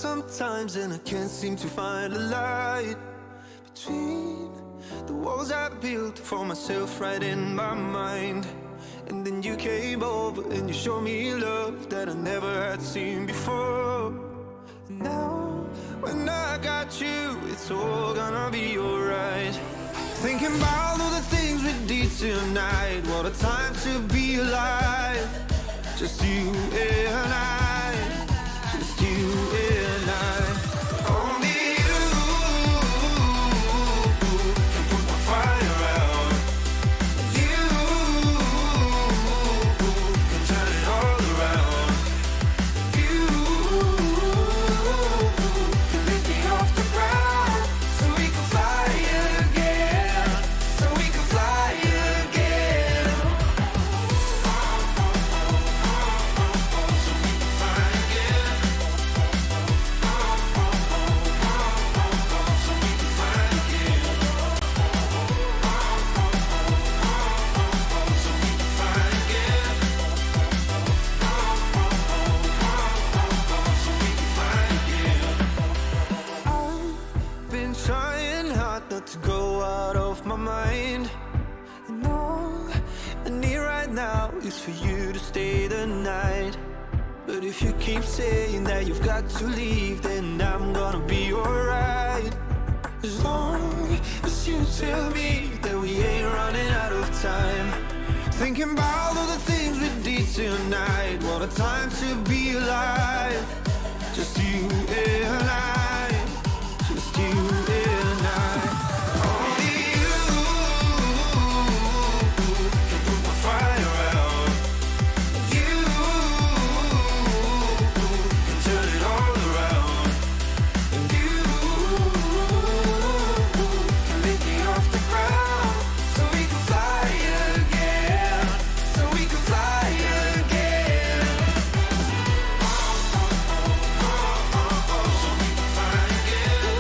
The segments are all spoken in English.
sometimes and I can't seem to find a light between the walls I built for myself right in my mind. And then you came over and you showed me love that I never had seen before. And now when I got you, it's all gonna be alright. Thinking about all the things we did tonight, what a time to be alive. Just you and I, just you and I. Only you can put my fire out. You can turn it all around. You can lift me off the ground so we can fly again, so we can fly again. Trying hard not to go out of my mind. And all I need right now is for you to stay the night. But if you keep saying that you've got to leave, then I'm gonna be alright. As long as you tell me that we ain't running out of time. Thinking about all the things we did tonight, what a time to be alive. Just you and I, just you and I. Only you can put my fire out. You can turn it all around. And you can lift me off the ground so we can fly again, so we can fly again. So we can fly again.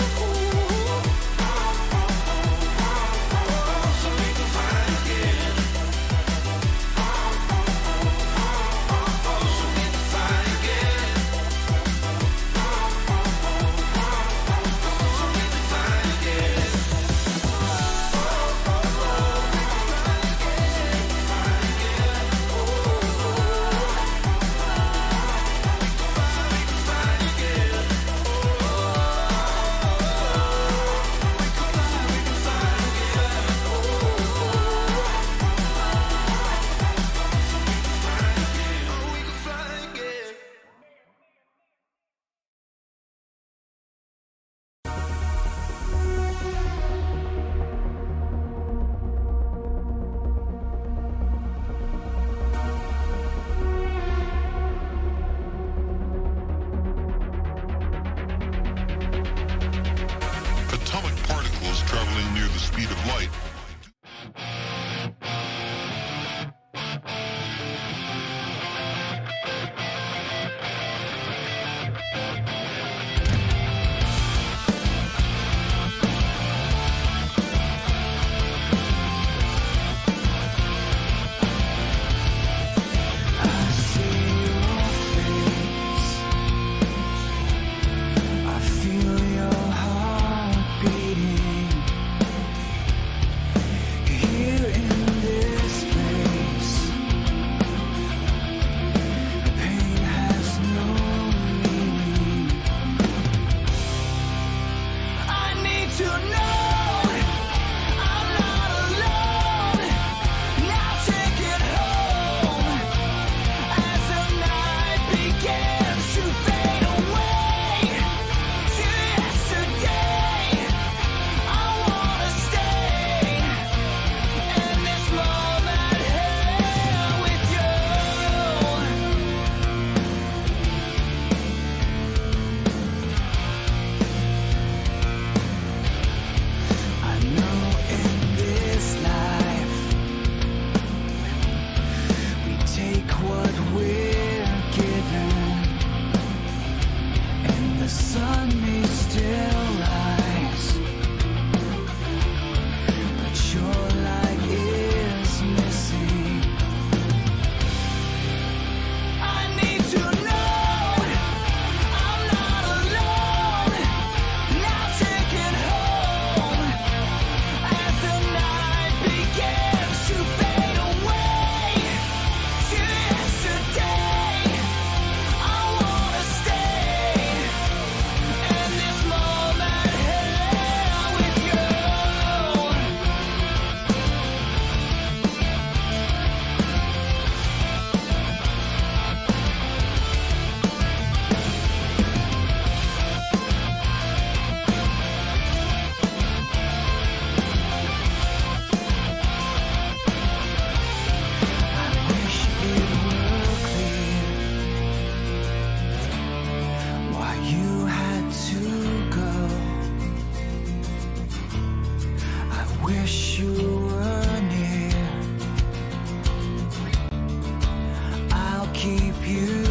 keep you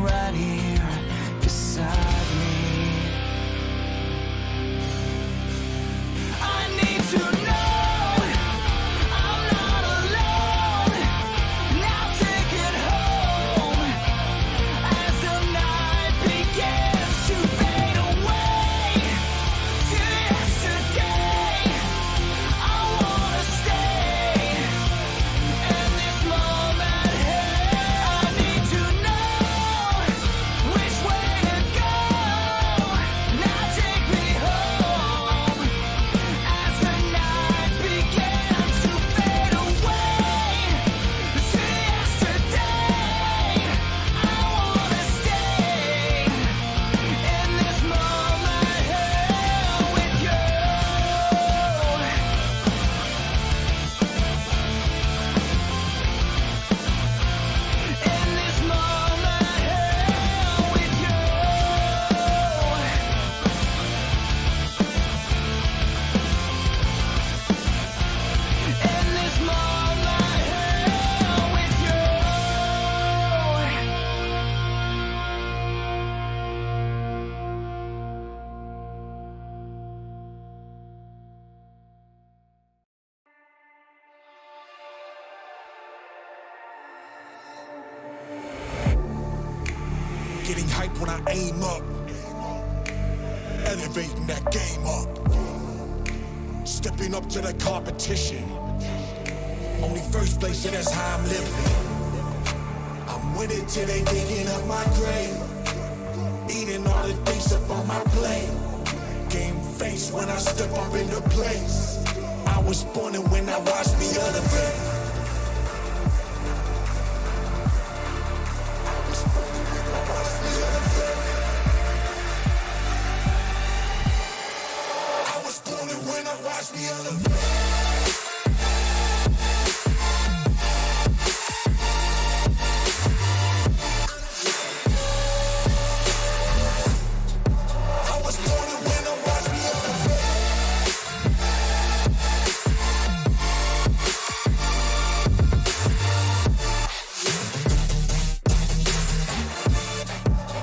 right here beside me. I need to know I'm not alone. Now take it home as the night begins to fade away to yesterday. I wanna stay in this moment here. I need to know which way to go. Now take me home as the night begins to fade away to yesterday. I wanna stay in this moment here with you. In this moment here with you. In this moment here with you. Getting hype when I aim up, elevating that game up, stepping up to the competition. Only first place, and that's how I'm living. I'm winning till they digging up my grave, eating all the things up on my plate. Game face when I step up into place. I was born and when I watched me elevate. I was born and when I watched me elevate. I was born and when I watched me elevate.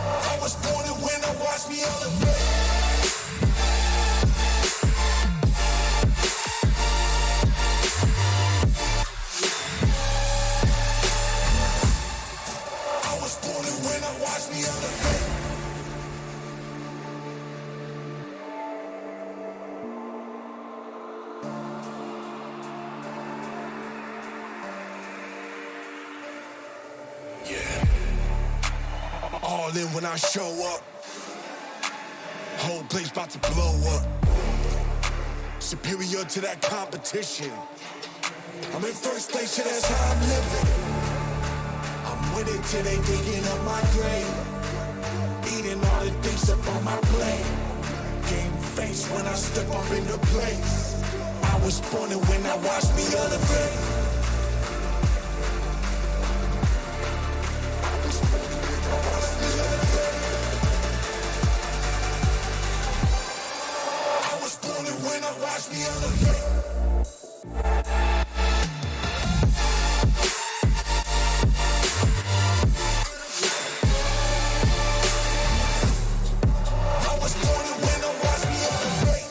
I was born and when I watched me elevate. I was born and when I watched me elevate. Yeah. All in when I show up. Whole place about to blow up. Superior to that competition. I'm in first place, yeah, that's how I'm living. I'm winning till they digging up my grave, eating all the things up on my plate. Game face when I step up into place. I was born and when I watched me elevate. I was born and when I watched me elevate. I was born and when I watched me elevate. I was born and when I watched me elevate.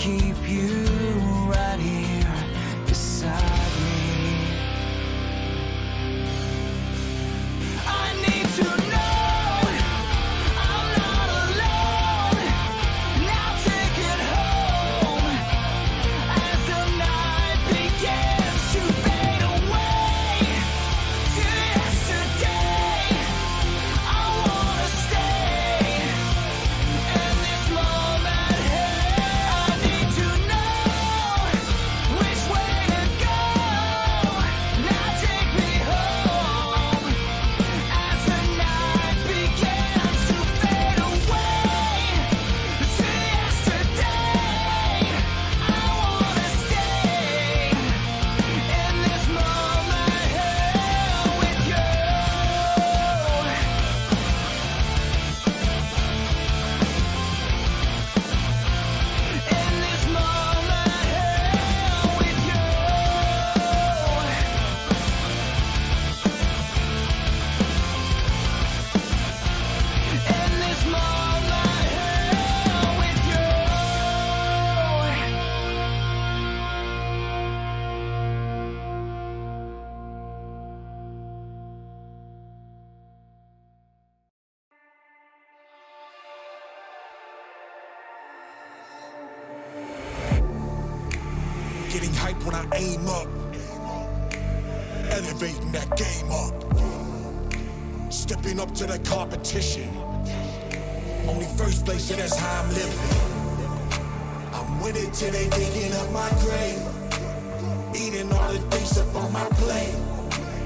keep you right here beside me. I need to know I'm not alone. Now take it home as the night begins to fade away to yesterday. I wanna stay in this moment here. I need to know which way to go. Now take me home as the night begins to fade away to yesterday. I wanna stay in this moment here with you. In this moment here with you. In this moment here with you. Getting hype when I aim up, elevating that game up, stepping up to the competition. Only first place, and that's how I'm living. I'm with it till they digging up my grave, eating all the things up on my plate.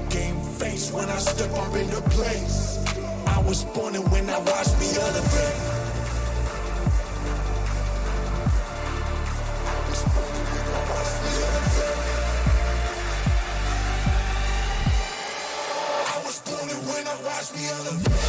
Game face when I step up into place. I was born and when I watched me elevate. I was born and when I watched me elevate. I was born and when I watched me elevate.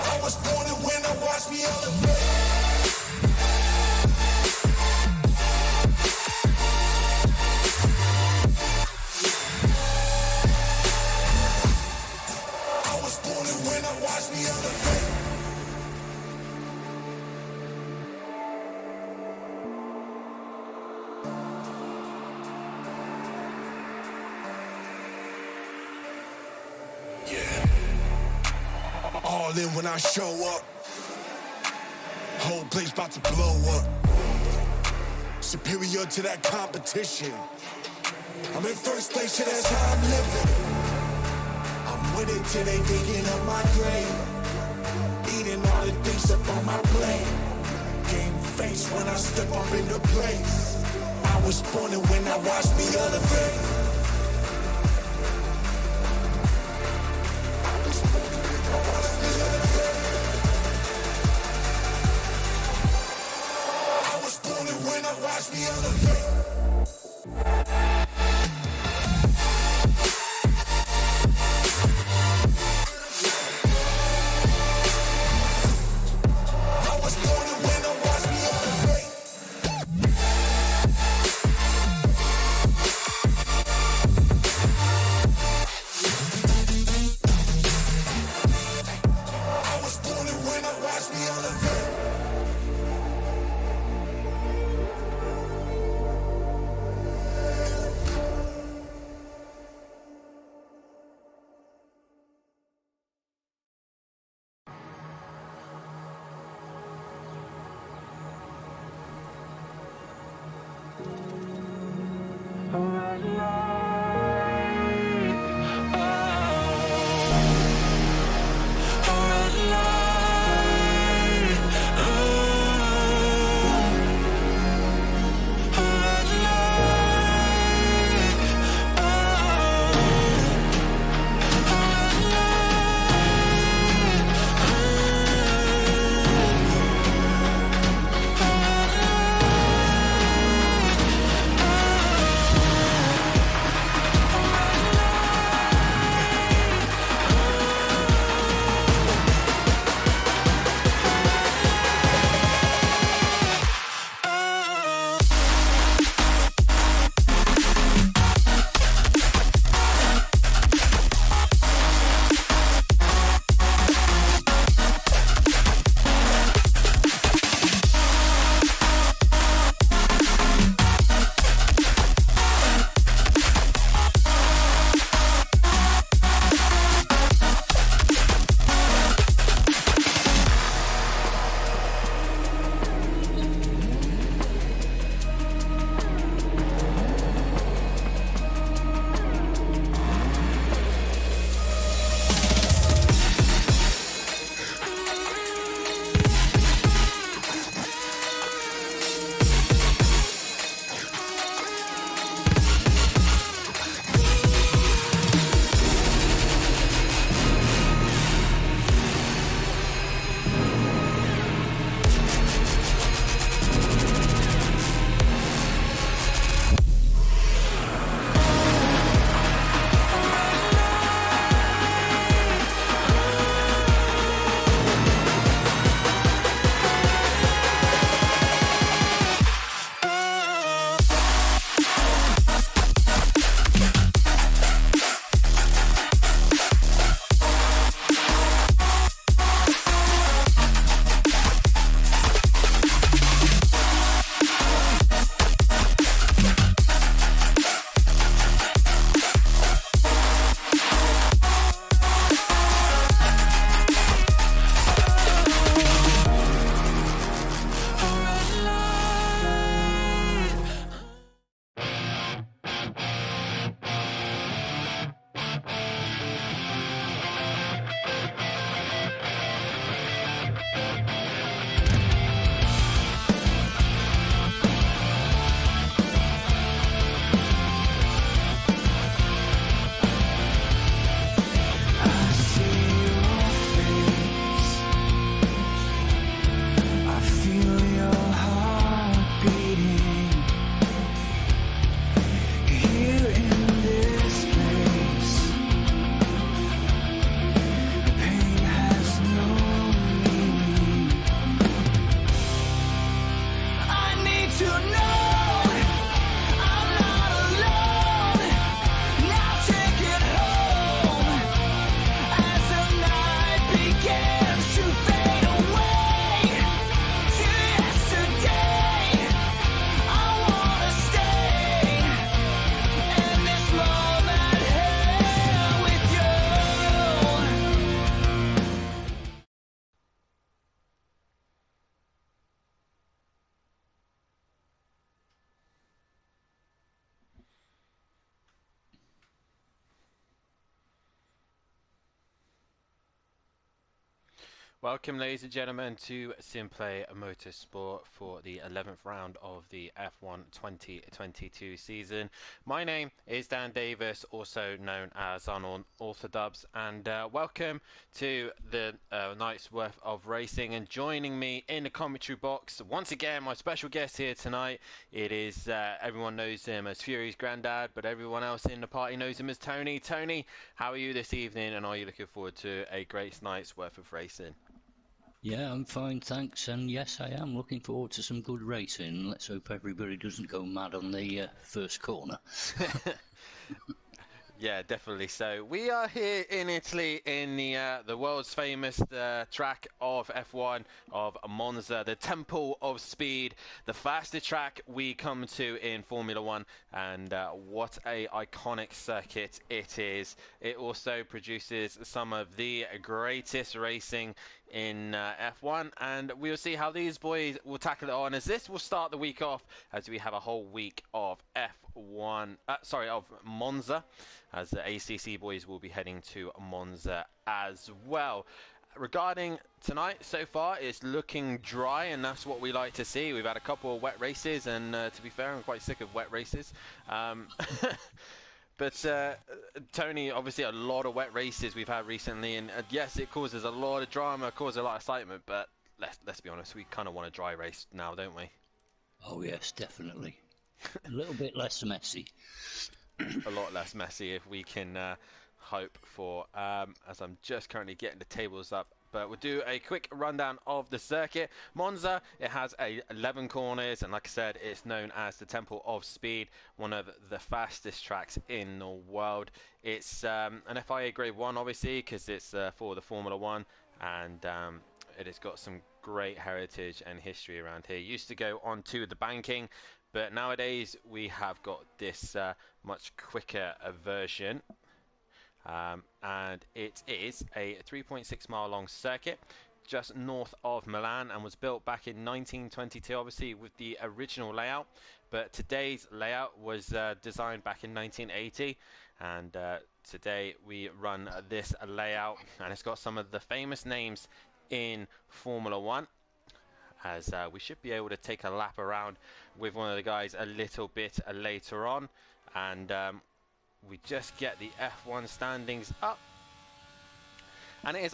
I was born and when I watched me elevate. I was born and when I watched me elevate. Yeah. All in when I show up. Whole place about to blow up. Superior to that competition. I'm in first place, yeah, that's how I'm living. I'm with it till they digging up my grave, eating all the things up on my plate. Game face when I step up into place. I was born and when I watched me elevate. I was born and when I watched me elevate. I was born and when I watched me elevate. I was born and when I watched me elevate. Welcome, ladies and gentlemen, to Simplay Motorsport for the 11th round of the F1 2022 season. My name is Dan Davis, also known as Unorthodox, and welcome to the night's worth of racing. And joining me in the commentary box, once again, my special guest here tonight. It is, everyone knows him as Fury's granddad, but everyone else in the party knows him as Tony. Tony, how are you this evening, and are you looking forward to a great night's worth of racing? Yeah, I'm fine, thanks. And yes, I am looking forward to some good racing. Let's hope everybody doesn't go mad on the first corner. Yeah, definitely. So we are here in Italy in the world's famous track of F1 of Monza, the Temple of Speed, the fastest track we come to in Formula One, and what a iconic circuit it is. It also produces some of the greatest racing in F1, and we'll see how these boys will tackle it on, as this will start the week off as we have a whole week of of Monza, as the ACC boys will be heading to Monza as well. Regarding tonight, so far it's looking dry, and that's what we like to see. We've had a couple of wet races, and to be fair, I'm quite sick of wet races. But Tony, obviously a lot of wet races we've had recently, and yes, it causes a lot of drama, causes a lot of excitement, but let's be honest, we kind of want a dry race now, don't we? Oh yes, definitely. A little bit less messy. A lot less messy, if we can hope for, as I'm just currently getting the tables up. But we'll do a quick rundown of the circuit. Monza, it has 11 corners, and like I said, it's known as the Temple of Speed, one of the fastest tracks in the world. It's an FIA Grade 1, obviously, because it's for the Formula One, and it has got some great heritage and history around here. It used to go on to the banking, but nowadays we have got this much quicker version. And it is a 3.6 mile long circuit just north of Milan, and was built back in 1922, obviously with the original layout, but today's layout was designed back in 1980, and today we run this layout, and it's got some of the famous names in Formula One, as we should be able to take a lap around with one of the guys a little bit later on. And we just get the F1 standings up, and it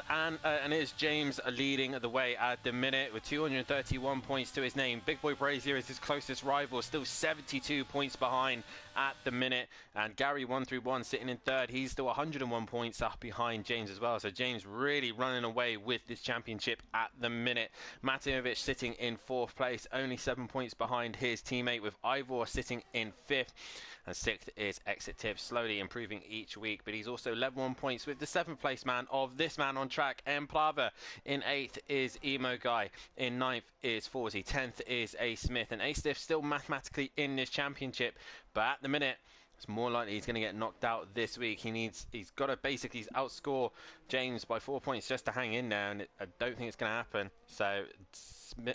is James leading the way at the minute with 231 points to his name. Big Boy Brazier is his closest rival, still 72 points behind at the minute, and Gary 131 sitting in third. He's still 101 points up behind James as well, so James really running away with this championship at the minute. Matimovic sitting in fourth place, only 7 points behind his teammate, with Ivor sitting in fifth. And sixth is Exitive, slowly improving each week, but he's also level 1 points with the 7th place man of this man on track, M. Plava. In 8th is Emo Guy. In 9th is Forsey. 10th is A. Smith. And A. Stiff still mathematically in this championship, but at the minute, it's more likely he's going to get knocked out this week. He's got to basically outscore James by 4 points just to hang in there, and I don't think it's going to happen. So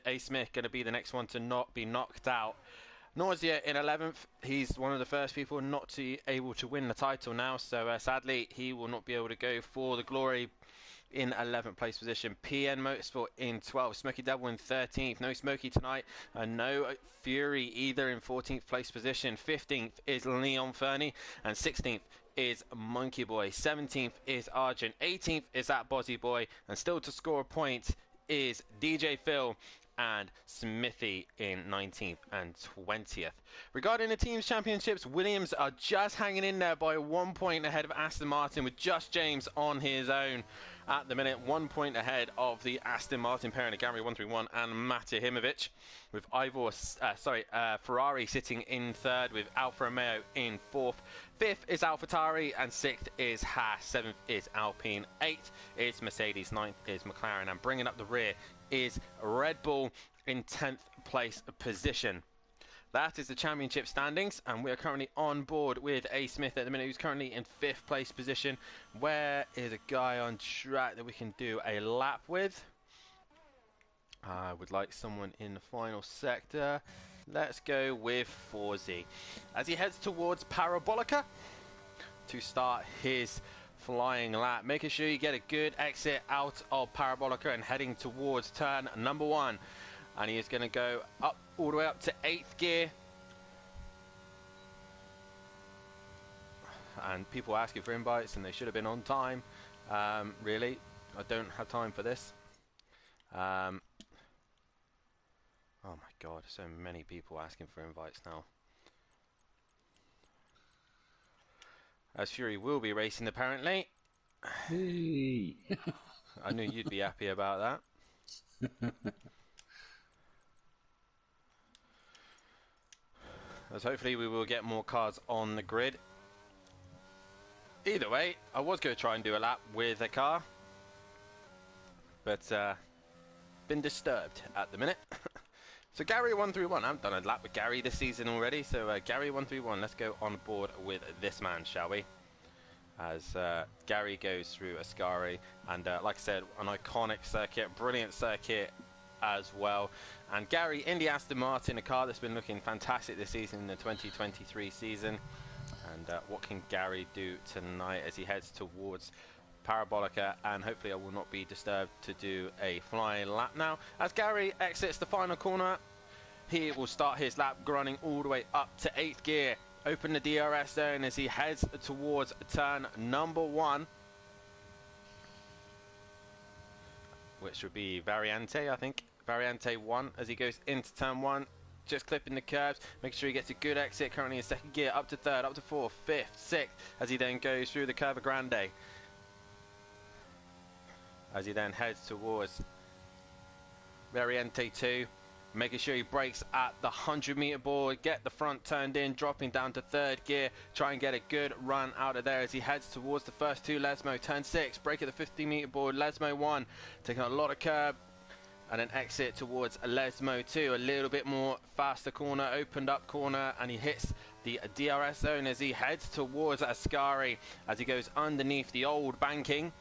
A. Smith going to be the next one to not be knocked out. Nausea in 11th. He's one of the first people not to be able to win the title now, so sadly he will not be able to go for the glory in 11th place position. PN Motorsport in 12th. Smokey Devil in 13th. No Smokey tonight. No Fury either in 14th place position. 15th is Leon Fernie, and 16th is Monkey Boy. 17th is Argent. 18th is that Bozzy Boy, and still to score a point is DJ Phil and Smithy in 19th and 20th. Regarding the team's championships, Williams are just hanging in there by 1 point ahead of Aston Martin, with just James on his own at the minute. 1 point ahead of the Aston Martin pairing of Gary 131 and Matimovic, with Ferrari sitting in third, with Alfa Romeo in fourth. Fifth is AlphaTauri, and sixth is Haas. Seventh is Alpine. Eighth is Mercedes. Ninth is McLaren, and bringing up the rear is Red Bull in 10th place position. That is the championship standings, and we are currently on board with A. Smith at the minute, who's currently in 5th place position. Where is a guy on track that we can do a lap with? I would like someone in the final sector. Let's go with Forsey, as he heads towards Parabolica to start his flying lap, making sure you get a good exit out of Parabolica and heading towards turn number 1. And he is going to go up all the way up to 8th gear. And people are asking for invites, and they should have been on time. Really, I don't have time for this. Oh my god, so many people asking for invites now. As Fury will be racing apparently. Hey. I knew you'd be happy about that. As hopefully we will get more cars on the grid. Either way, I was going to try and do a lap with a car, but been disturbed at the minute. So Gary 131, I haven't done a lap with Gary this season already, so Gary 131, let's go on board with this man, shall we? As Gary goes through Ascari, and like I said, an iconic circuit, brilliant circuit as well. And Gary in the Aston Martin, a car that's been looking fantastic this season in the 2023 season. And what can Gary do tonight as he heads towards Parabolica, and hopefully I will not be disturbed to do a flying lap now. As Gary exits the final corner, he will start his lap running all the way up to 8th gear. Open the DRS zone as he heads towards turn number 1, which would be Variante, I think. Variante 1 as he goes into turn 1. Just clipping the curves, make sure he gets a good exit. Currently in 2nd gear, up to 3rd, up to 4th, 5th, 6th, as he then goes through the Curva Grande. As he then heads towards Variante 2, making sure he brakes at the 100-meter board, get the front turned in, dropping down to 3rd gear, try and get a good run out of there as he heads towards the first 2 Lesmo. Turn 6, brake at the 50-meter board, Lesmo 1, taking a lot of curb, and then exit towards Lesmo 2, a little bit more faster corner, opened up corner, and he hits the DRS zone as he heads towards Ascari, as he goes underneath the old banking.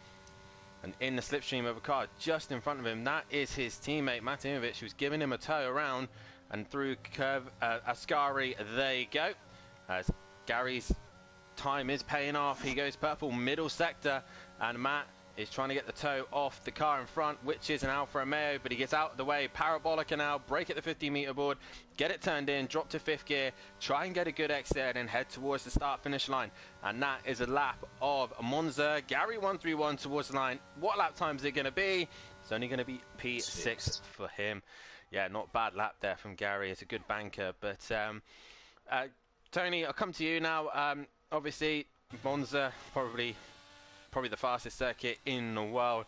And in the slipstream of a car just in front of him, that is his teammate Matimovic, who's giving him a tow around and through curve Ascari. There you go. As Gary's time is paying off, he goes purple middle sector, and Matt is trying to get the tow off the car in front, which is an Alfa Romeo, but he gets out of the way. Parabolica now, brake at the 50-meter board, get it turned in, drop to 5th gear, try and get a good exit, and then head towards the start-finish line. And that is a lap of Monza. Gary 131 towards the line. What lap time is it going to be? It's only going to be P6 for him. Yeah, not bad lap there from Gary. It's a good banker. But Tony, I'll come to you now. Obviously, Monza, probably the fastest circuit in the world.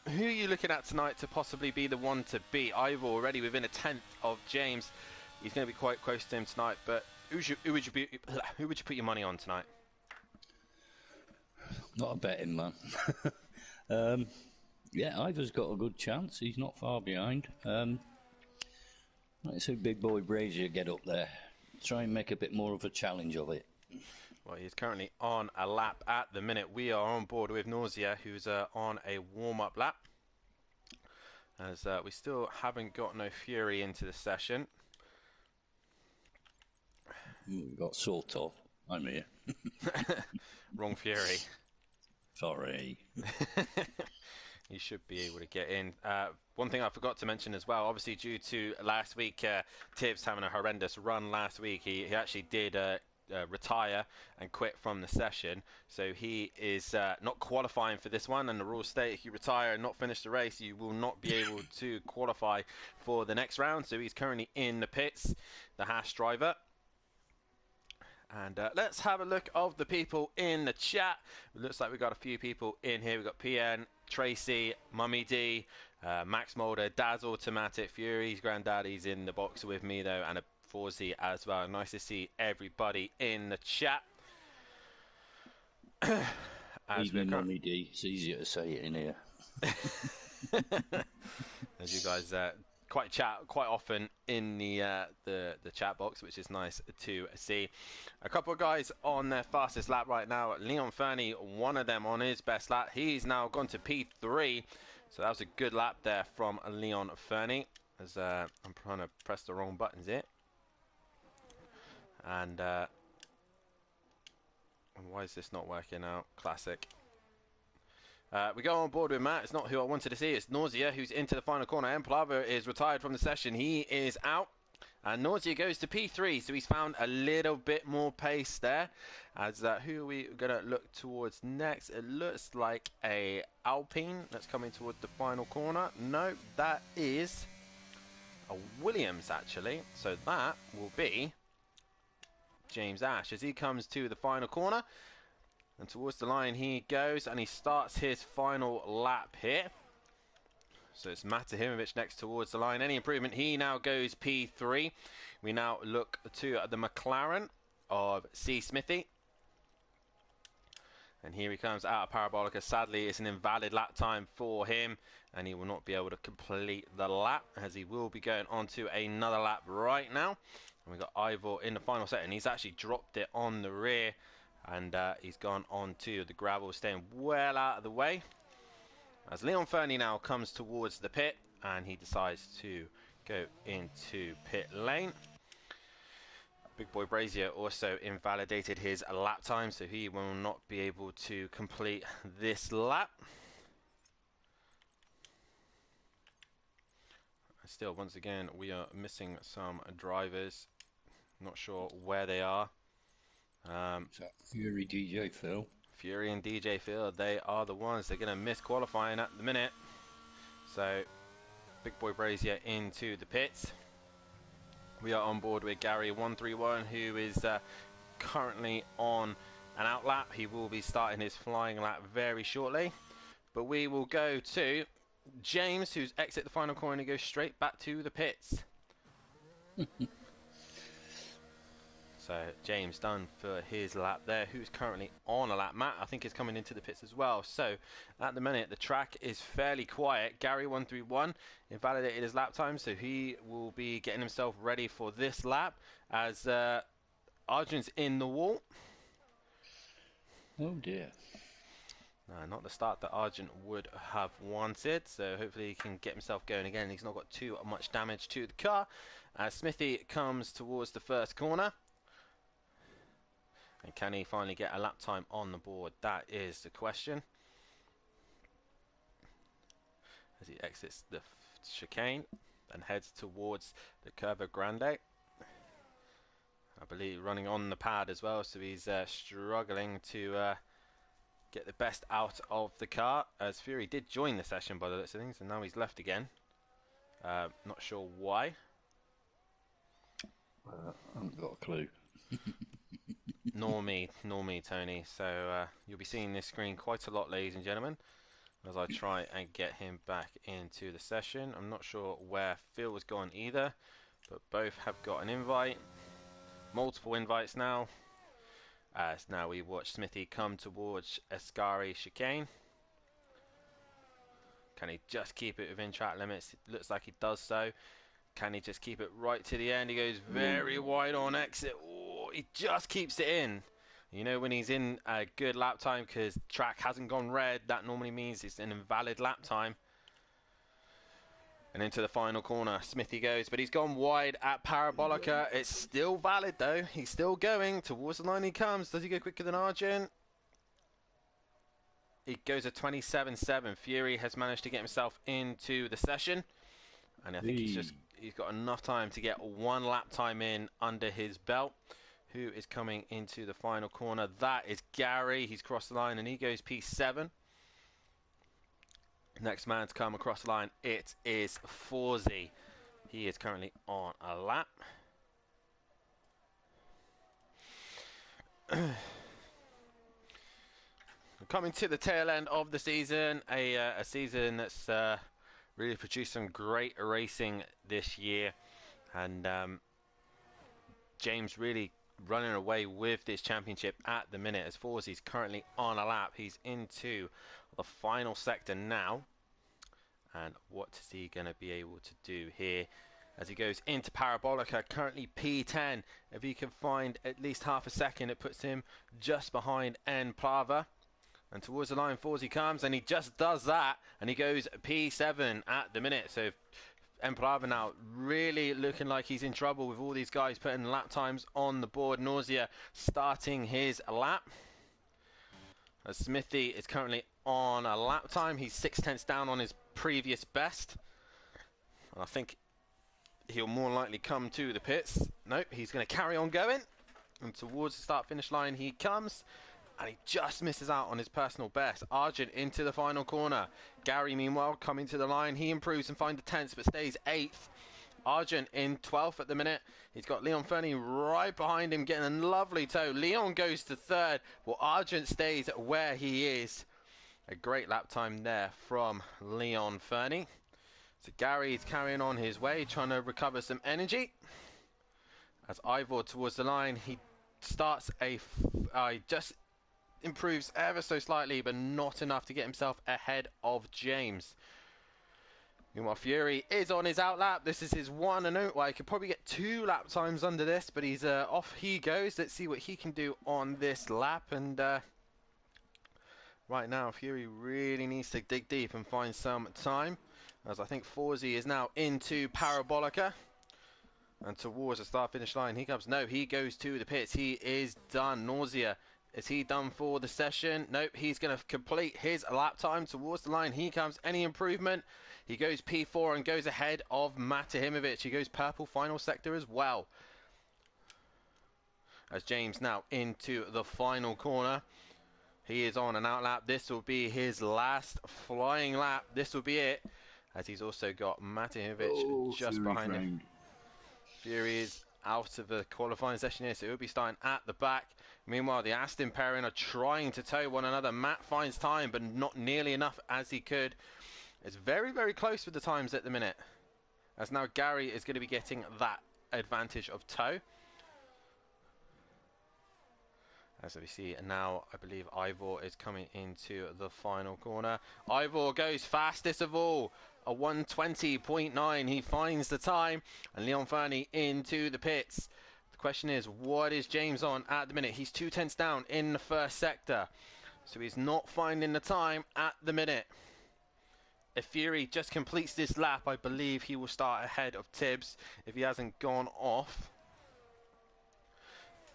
Who are you looking at tonight to possibly be the one to beat? Ivor already within a 10th of James. He's going to be quite close to him tonight. But who would you put your money on tonight? Not a betting man. Yeah, Ivor's got a good chance. He's not far behind. Let's see Big Boy Brazier get up there. Try and make a bit more of a challenge of it. Well, he's currently on a lap at the minute. We are on board with Nausea, who's on a warm-up lap. As we still haven't got no Fury into the session. We got sort of. I'm here. Wrong Fury. Sorry. You should be able to get in. One thing I forgot to mention as well, obviously due to last week, Tibbs having a horrendous run last week, he actually did retire and quit from the session, so he is not qualifying for this one. And the rules state if you retire and not finish the race, you will not be able to qualify for the next round. So he's currently in the pits, the Haas driver. And let's have a look of the people in the chat. It looks like we've got a few people in here. We've got PN, Tracy, Mummy D, Max Mulder, Daz Automatic, Fury's granddaddy's in the box with me though, and a Forzy as well. Nice to see everybody in the chat. Even Mummy D, it's easier to say it in here. As you guys chat quite often in the chat box, which is nice to see. A couple of guys on their fastest lap right now. Leon Fernie, one of them on his best lap. He's now gone to P3, so that was a good lap there from Leon Fernie. As I'm trying to press the wrong buttons here. And why is this not working out? Classic. We go on board with Matt. It's not who I wanted to see. It's Nausea, who's into the final corner. And Plava is retired from the session. He is out. And Nausea goes to P3, so he's found a little bit more pace there. As who are we going to look towards next? It looks like a Alpine that's coming towards the final corner. No, that is a Williams, actually. So that will be James Ash as he comes to the final corner. And towards the line he goes, and he starts his final lap here. So it's Matahimovic next towards the line. Any improvement? He now goes P3. We now look to the McLaren of C. Smithy. And here he comes out of Parabolica. Sadly, it's an invalid lap time for him, and he will not be able to complete the lap, as he will be going on to another lap right now. And we've got Ivor in the final set, and he's actually dropped it on the rear, and he's gone on to the gravel, staying well out of the way. As Leon Fernie now comes towards the pit, and he decides to go into pit lane. Big Boy Brazier also invalidated his lap time, so he will not be able to complete this lap. Still, once again, we are missing some drivers. Not sure where they are. Fury, DJ Phil. Fury and DJ Phil, they are the ones. They're going to miss qualifying at the minute. So, Big Boy Brazier into the pits. We are on board with Gary 131, who is currently on an out lap. He will be starting his flying lap very shortly. But we will go to James, who's exit the final corner, and he goes straight back to the pits. So James done for his lap there, who's currently on a lap. Matt, I think, is coming into the pits as well. So at the minute, the track is fairly quiet. Gary 131 invalidated his lap time, so he will be getting himself ready for this lap as Arjun's in the wall. Oh dear. Not the start that Arjun would have wanted, so hopefully he can get himself going again. He's not got too much damage to the car. As Smithy comes towards the first corner. And can he finally get a lap time on the board? That is the question. As he exits the chicane and heads towards the Curva Grande. I believe running on the pad as well, so he's struggling to get the best out of the car. As Fury did join the session by the looks of things, and now he's left again. Not sure why. I haven't got a clue. Nor me, Tony. So you'll be seeing this screen quite a lot, ladies and gentlemen, as I try and get him back into the session. I'm not sure where Phil was gone either, but both have got an invite. Multiple invites now. As now we watch Smithy come towards Ascari chicane. Can he just keep it within track limits? It looks like he does so. Can he just keep it right to the end? He goes very wide on exit. Oh, he just keeps it in. You know, when he's in a good lap time because track hasn't gone red, that normally means it's an invalid lap time. And into the final corner, Smithy goes, but he's gone wide at Parabolica. It's still valid though. He's still going towards the line. He comes. Does he go quicker than Arjun? He goes at 27.7. Fury has managed to get himself into the session, and I think he's got enough time to get one lap time in under his belt. Who is coming into the final corner? That is Gary. He's crossed the line and he goes P7. Next man to come across the line, it is Forzy. He is currently on a lap. Coming to the tail end of the season, a season that's really produced some great racing this year, and James really running away with this championship at the minute as Forzy's currently on a lap. He's into the final sector now, and what is he going to be able to do here as he goes into Parabolica, currently P10. If he can find at least half a second, it puts him just behind N Plava. And towards the line, Forzy comes, and he just does that, and he goes P7 at the minute. So Emplava now really looking like he's in trouble with all these guys putting lap times on the board. Nausea starting his lap. As Smithy is currently on a lap time. He's 0.6 down on his previous best. And I think he'll more likely come to the pits. Nope, he's going to carry on going. And towards the start-finish line he comes. And he just misses out on his personal best. Argent into the final corner. Gary, meanwhile, coming to the line. He improves and finds the 10th, but stays 8th. Argent in 12th at the minute. He's got Leon Fernie right behind him, getting a lovely tow. Leon goes to 3rd, while Argent stays where he is. A great lap time there from Leon Fernie. So Gary is carrying on his way, trying to recover some energy. As Ivor towards the line, he starts just improves ever so slightly, but not enough to get himself ahead of James. Meanwhile, Fury is on his outlap. This is his one and only. Well, he could probably get 2 lap times under this, but he's off he goes. Let's see what he can do on this lap. And right now, Fury really needs to dig deep and find some time, as I think Forzy is now into Parabolica. And towards the start-finish line he comes. No, he goes to the pits. He is done. Nausea. Is he done for the session? Nope, he's going to complete his lap time. Towards the line he comes. Any improvement? He goes P4 and goes ahead of Matahimovic. He goes purple final sector as well. As James now into the final corner. He is on an outlap. This will be his last flying lap. This will be it. As he's also got Matahimovic just behind him. Fury is out of the qualifying session here, so he'll be starting at the back. Meanwhile, the Aston pairing are trying to tow one another. Matt finds time, but not nearly enough as he could. It's very, very close with the times at the minute, as now Gary is going to be getting that advantage of tow. As we see now, I believe Ivor is coming into the final corner. Ivor goes fastest of all, a 1:20.9. He finds the time, and Leon Fernie into the pits. The question is, what is James on at the minute? He's 2/10 down in the first sector, so he's not finding the time at the minute. If Fury just completes this lap, I believe he will start ahead of Tibbs if he hasn't gone off.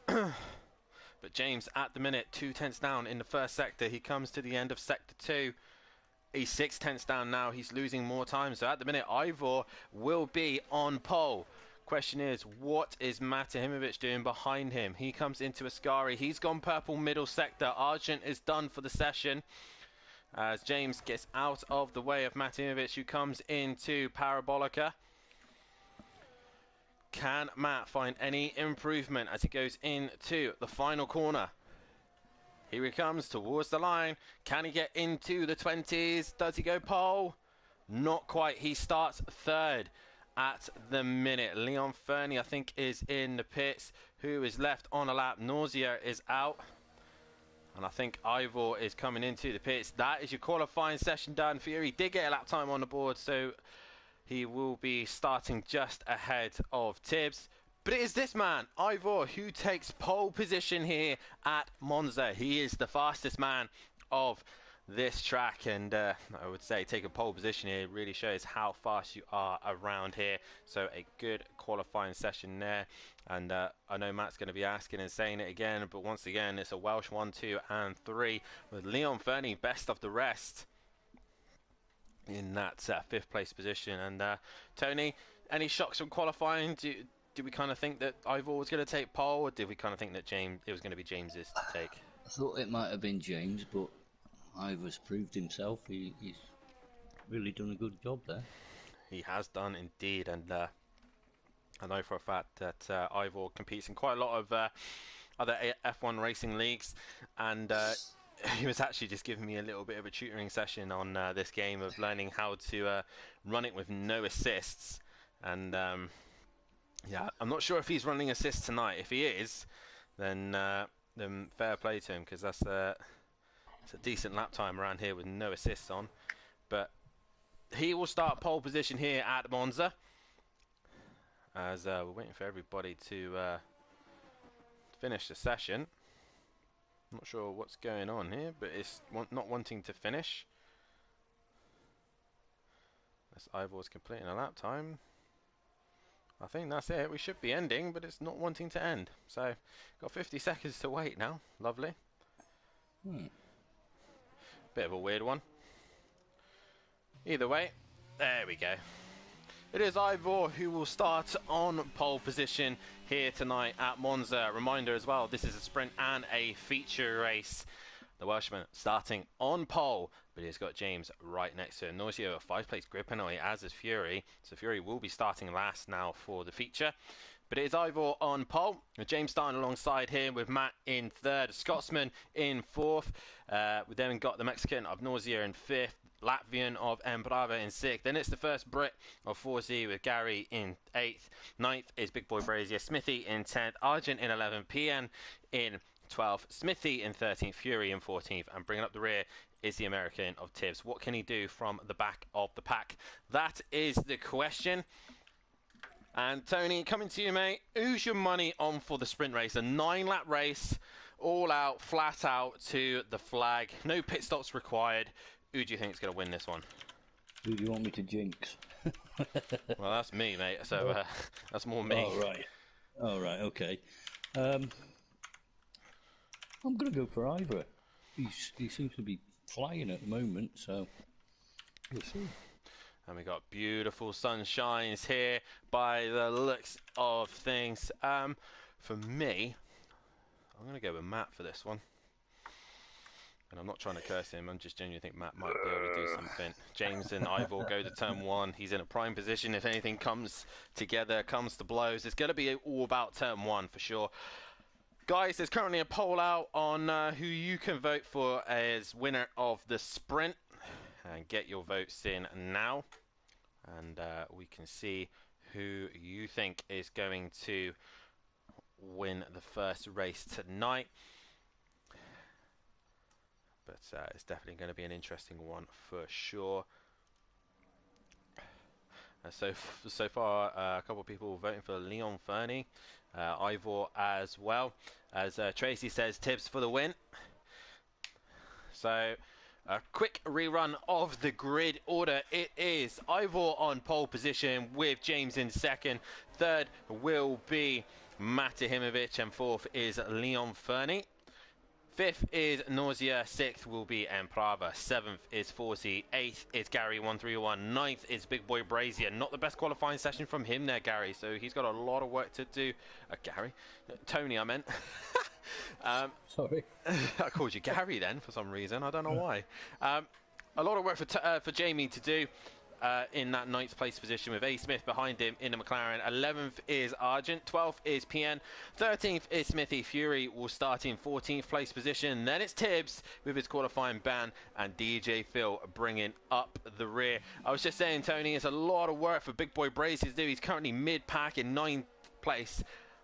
But James at the minute 2/10 down in the first sector. He comes to the end of sector 2. He's 6/10 down now. He's losing more time. So at the minute Ivor will be on pole. Question is, what is Matahimovic doing behind him? He comes into Ascari. He's gone purple middle sector. Argent is done for the session. As James gets out of the way of Matahimovic, who comes into Parabolica. Can Matt find any improvement as he goes into the final corner? Here he comes towards the line. Can he get into the 20s? Does he go pole? Not quite. He starts 3rd at the minute. Leon Fernie, I think, is in the pits. Who is left on a lap? Nausea is out. And I think Ivor is coming into the pits. That is your qualifying session done. Fury did get a lap time on the board, so he will be starting just ahead of Tibbs. But it is this man, Ivor, who takes pole position here at Monza. He is the fastest man of this track, and I would say take a pole position here really shows how fast you are around here. So a good qualifying session there. And I know Matt's going to be asking and saying it again, but once again, it's a Welsh 1, 2, and 3 with Leon Fernie best of the rest in that 5th place position. And Tony, any shocks from qualifying? Do we kind of think that Ivor was going to take pole, or did we kind of think that it was going to be James's to take? I thought it might have been James, but Ivor's proved himself. He's really done a good job there. He has done indeed, and I know for a fact that Ivor competes in quite a lot of other F1 racing leagues, and he was actually just giving me a little bit of a tutoring session on this game of learning how to run it with no assists. And yeah, I'm not sure if he's running assists tonight. If he is, then fair play to him, because it's a decent lap time around here with no assists on. But he will start pole position here at Monza, as we're waiting for everybody to finish the session. I'm not sure what's going on here, but it's not wanting to finish. As Ivor's completing a lap time. I think that's it. We should be ending, but it's not wanting to end. So, got 50 seconds to wait now. Lovely. Bit of a weird one. Either way, there we go. It is Ivor who will start on pole position here tonight at Monza. Reminder as well, this is a sprint and a feature race. The Welshman starting on pole, but he's got James right next to him. Noisio, a 5-place grid penalty, as is Fury. So Fury will be starting last now for the feature. But it is Ivor on pole. James starting alongside him with Matt in third. Scotsman in fourth. We then got the Mexican of Nausea in fifth. Latvian of Embrava in sixth. Then it's the first Brit of 4Z with Gary in eighth. Ninth is Big Boy Brazier. Smithy in 10th. Argent in 11th. PN in 12th. Smithy in 13th. Fury in 14th. And bringing up the rear is the American of Tibbs. What can he do from the back of the pack? That is the question. And Tony, coming to you, mate. Who's your money on for the sprint race? A 9-lap race, all out, flat out to the flag. No pit stops required. Who do you think is going to win this one? Who do you want me to jinx? Well, that's me, mate. So that's more me. Oh, right. Okay. I'm going to go for Ivor. He seems to be flying at the moment, so we'll see. And we got beautiful sunshines here by the looks of things. For me, I'm going to go with Matt for this one. And I'm not trying to curse him, I'm just genuinely think Matt might be able to do something. James and Ivor go to turn one. He's in a prime position. If anything comes together, comes to blows, it's going to be all about turn one for sure. Guys, there's currently a poll out on who you can vote for as winner of the sprint. And get your votes in now. And we can see who you think is going to win the first race tonight. But it's definitely going to be an interesting one for sure. So far, a couple of people voting for Leon Fernie, Ivor as well. As Tracy says, Tibbs for the win. So a quick rerun of the grid order. It is Ivor on pole position with James in second. Third will be Matahimovic, and fourth is Leon Fernie. Fifth is Nausea. Sixth will be Emprava. Seventh is 4C. Eighth is Gary 1301. Ninth is Big Boy Brazier. Not the best qualifying session from him there, Gary. So he's got a lot of work to do. Gary? Tony, I meant. Sorry. I called you Gary then for some reason. I don't know why. A lot of work for Jamie to do. In that 9th place position with A. Smith behind him in the McLaren. 11th is Argent. 12th is PN. 13th is Smithy. Fury will start in 14th place position. Then it's Tibbs with his qualifying ban, and DJ Phil bringing up the rear. I was just saying, Tony, it's a lot of work for Big Boy Brazier to do. He's currently mid-pack in 9th place.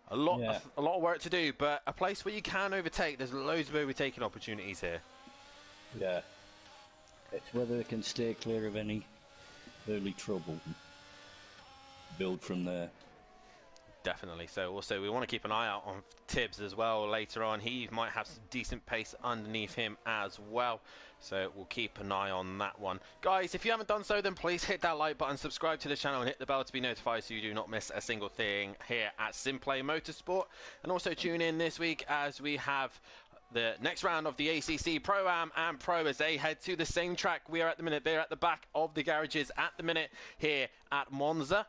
A lot of work to do, but a place where you can overtake. There's loads of overtaking opportunities here. Yeah. It's whether they can stay clear of any early trouble, build from there. Definitely. So also we want to keep an eye out on Tibbs as well later on. He might have some decent pace underneath him as well, so we'll keep an eye on that one. Guys, if you haven't done so, then please hit that like button, subscribe to the channel and hit the bell to be notified so you do not miss a single thing here at Simplay Motorsport. And also tune in this week as we have the next round of the ACC Pro-Am and Pro as they head to the same track. We are at the minute, they're at the back of the garages at the minute here at Monza.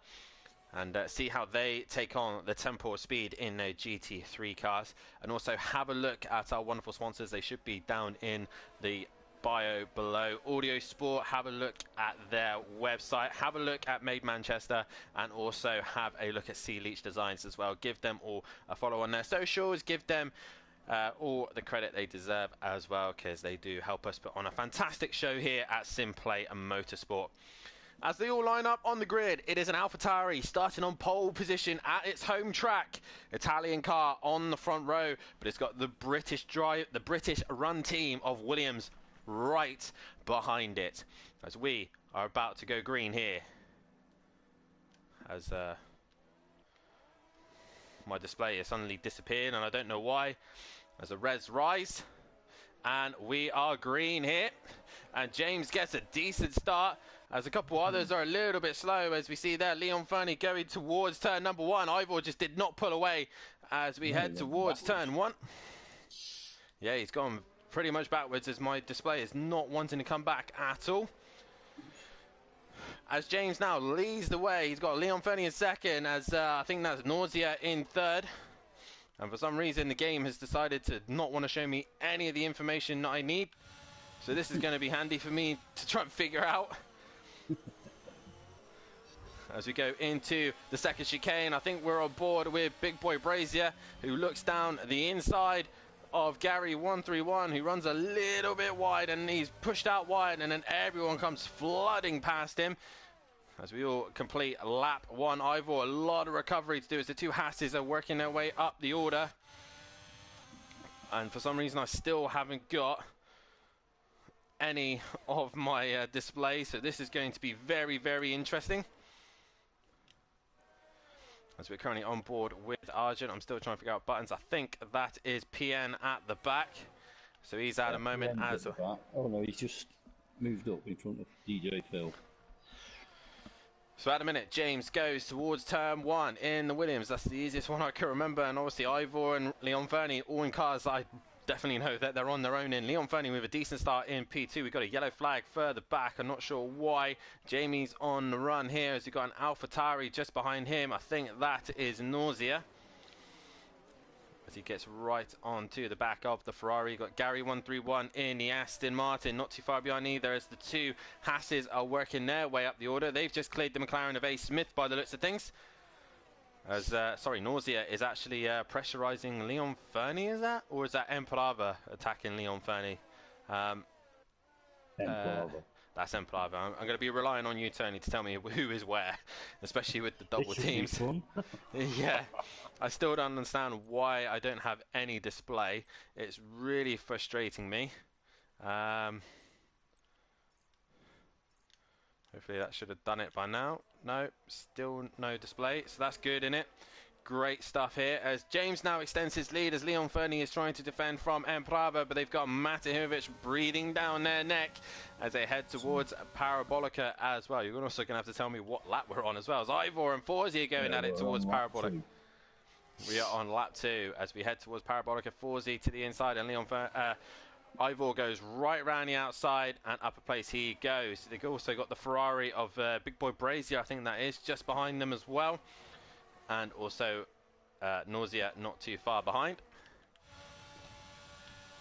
And see how they take on the tempo of speed in their GT3 cars. And also have a look at our wonderful sponsors. They should be down in the bio below. Audio Sport, have a look at their website. Have a look at Made Manchester. And also have a look at Sea Leech Designs as well. Give them all a follow on their socials. Give them all the credit they deserve as well, because they do help us put on a fantastic show here at Simplay Motorsport. As they all line up on the grid, it is an AlphaTauri starting on pole position at its home track. Italian car on the front row, but it's got the British run team of Williams right behind it. As we are about to go green here. As my display has suddenly disappeared, and I don't know why. As the reds rise, and we are green here, and James gets a decent start as a couple others are a little bit slow, as we see there Leon Fernie going towards turn number 1. Ivor just did not pull away as we head towards turn 1. Yeah, he's gone pretty much backwards as my display is not wanting to come back at all. As James now leads the way, he's got Leon Fernie in second, as I think that's Nausea in third. And for some reason, the game has decided to not want to show me any of the information that I need. So this is going to be handy for me to try and figure out. As we go into the second chicane, I think we're on board with Big Boy Brazier, who looks down the inside of Gary 131, who runs a little bit wide, and he's pushed out wide, and then everyone comes flooding past him. As we all complete lap one, Ivor, a lot of recovery to do as the two Hasses are working their way up the order. And for some reason, I still haven't got any of my display, so this is going to be very, very interesting. As we're currently on board with Argent, I'm still trying to figure out buttons. I think that is PN at the back. So he's at a moment as... Oh no, he's just moved up in front of DJ Phil. So at a minute, James goes towards turn one in the Williams. That's the easiest one I can remember. And obviously Ivor and Leon Fernie all in cars I definitely know that they're on their own in. Leon Fernie with a decent start in P2. We've got a yellow flag further back. I'm not sure why. Jamie's on the run here as we've got an AlphaTauri just behind him. I think that is Nausea. As he gets right onto the back of the Ferrari. You've got Gary 131 in the Aston Martin, not too far behind either, as the two Hasses are working their way up the order. They've just cleared the McLaren of A. Smith by the looks of things. As, Nausea is actually pressurizing Leon Fernie, is that? Or is that Emperava attacking Leon Fernie? Emperava. That's Emperava. I'm going to be relying on you, Tony, to tell me who is where, especially with the double teams. Yeah, I still don't understand why I don't have any display. It's really frustrating me. Hopefully that should have done it by now. No, still no display, so that's good, innit? Great stuff here as James now extends his lead as Leon Fernie is trying to defend from Emperava, but they've got Matahimovic breathing down their neck as they head towards Parabolica as well. You're also going to have to tell me what lap we're on as well, as Ivor and Forzi are going at it towards Parabolica. We are on lap 2 as we head towards Parabolica. Forzi to the inside, and Ivor goes right round the outside, and upper place he goes. They've also got the Ferrari of Big Boy Brazier, I think that is, just behind them as well. And also Nausea not too far behind.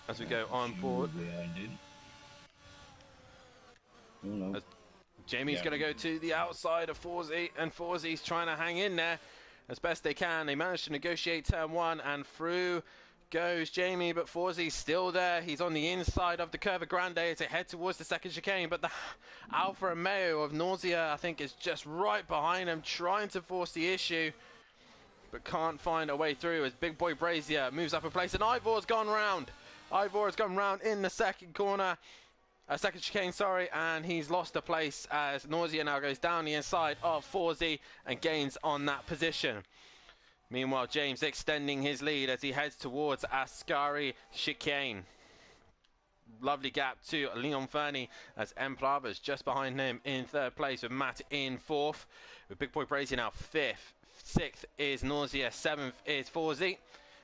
As we go on board. As Jamie's going to go to the outside of Forzi, and Forzi's trying to hang in there as best they can. They managed to negotiate turn 1, and through goes Jamie, but Forzi's still there. He's on the inside of the Curva Grande as they head towards the second chicane, but the Alfa Romeo of Nausea, I think, is just right behind him, trying to force the issue, but can't find a way through as Big Boy Brazier moves up a place, and Ivor's gone round. Ivor has gone round in the second corner, second chicane, sorry, and he's lost a place as Nausea now goes down the inside of Forzi and gains on that position. Meanwhile, James extending his lead as he heads towards Ascari chicane. Lovely gap to Leon Fernie as Emperava's just behind him in third place with Matt in fourth. With Big Boy Brazier now fifth. Sixth is Nausea. Seventh is Forzi.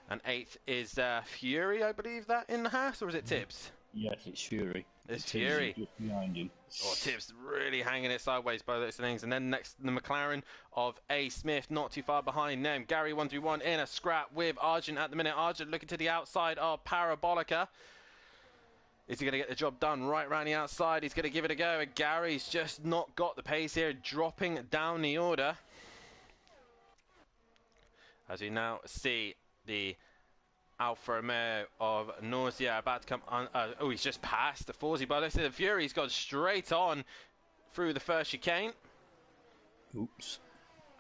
And eighth is Fury, I believe that in the house, or is it Tibbs? Yes, it's Fury. It's Fury. Just behind him. Oh, Tibbs really hanging it sideways by those things. And then next, the McLaren of A. Smith, not too far behind them. Gary 131 in a scrap with Argent at the minute. Argent looking to the outside of Parabolica. Is he going to get the job done right around the outside? He's going to give it a go. And Gary's just not got the pace here, dropping down the order. As we now see the Alfa Romeo of Nausea about to come on. Oh, he's just passed the Forzi, but the Fury's gone straight on through the first chicane. Oops.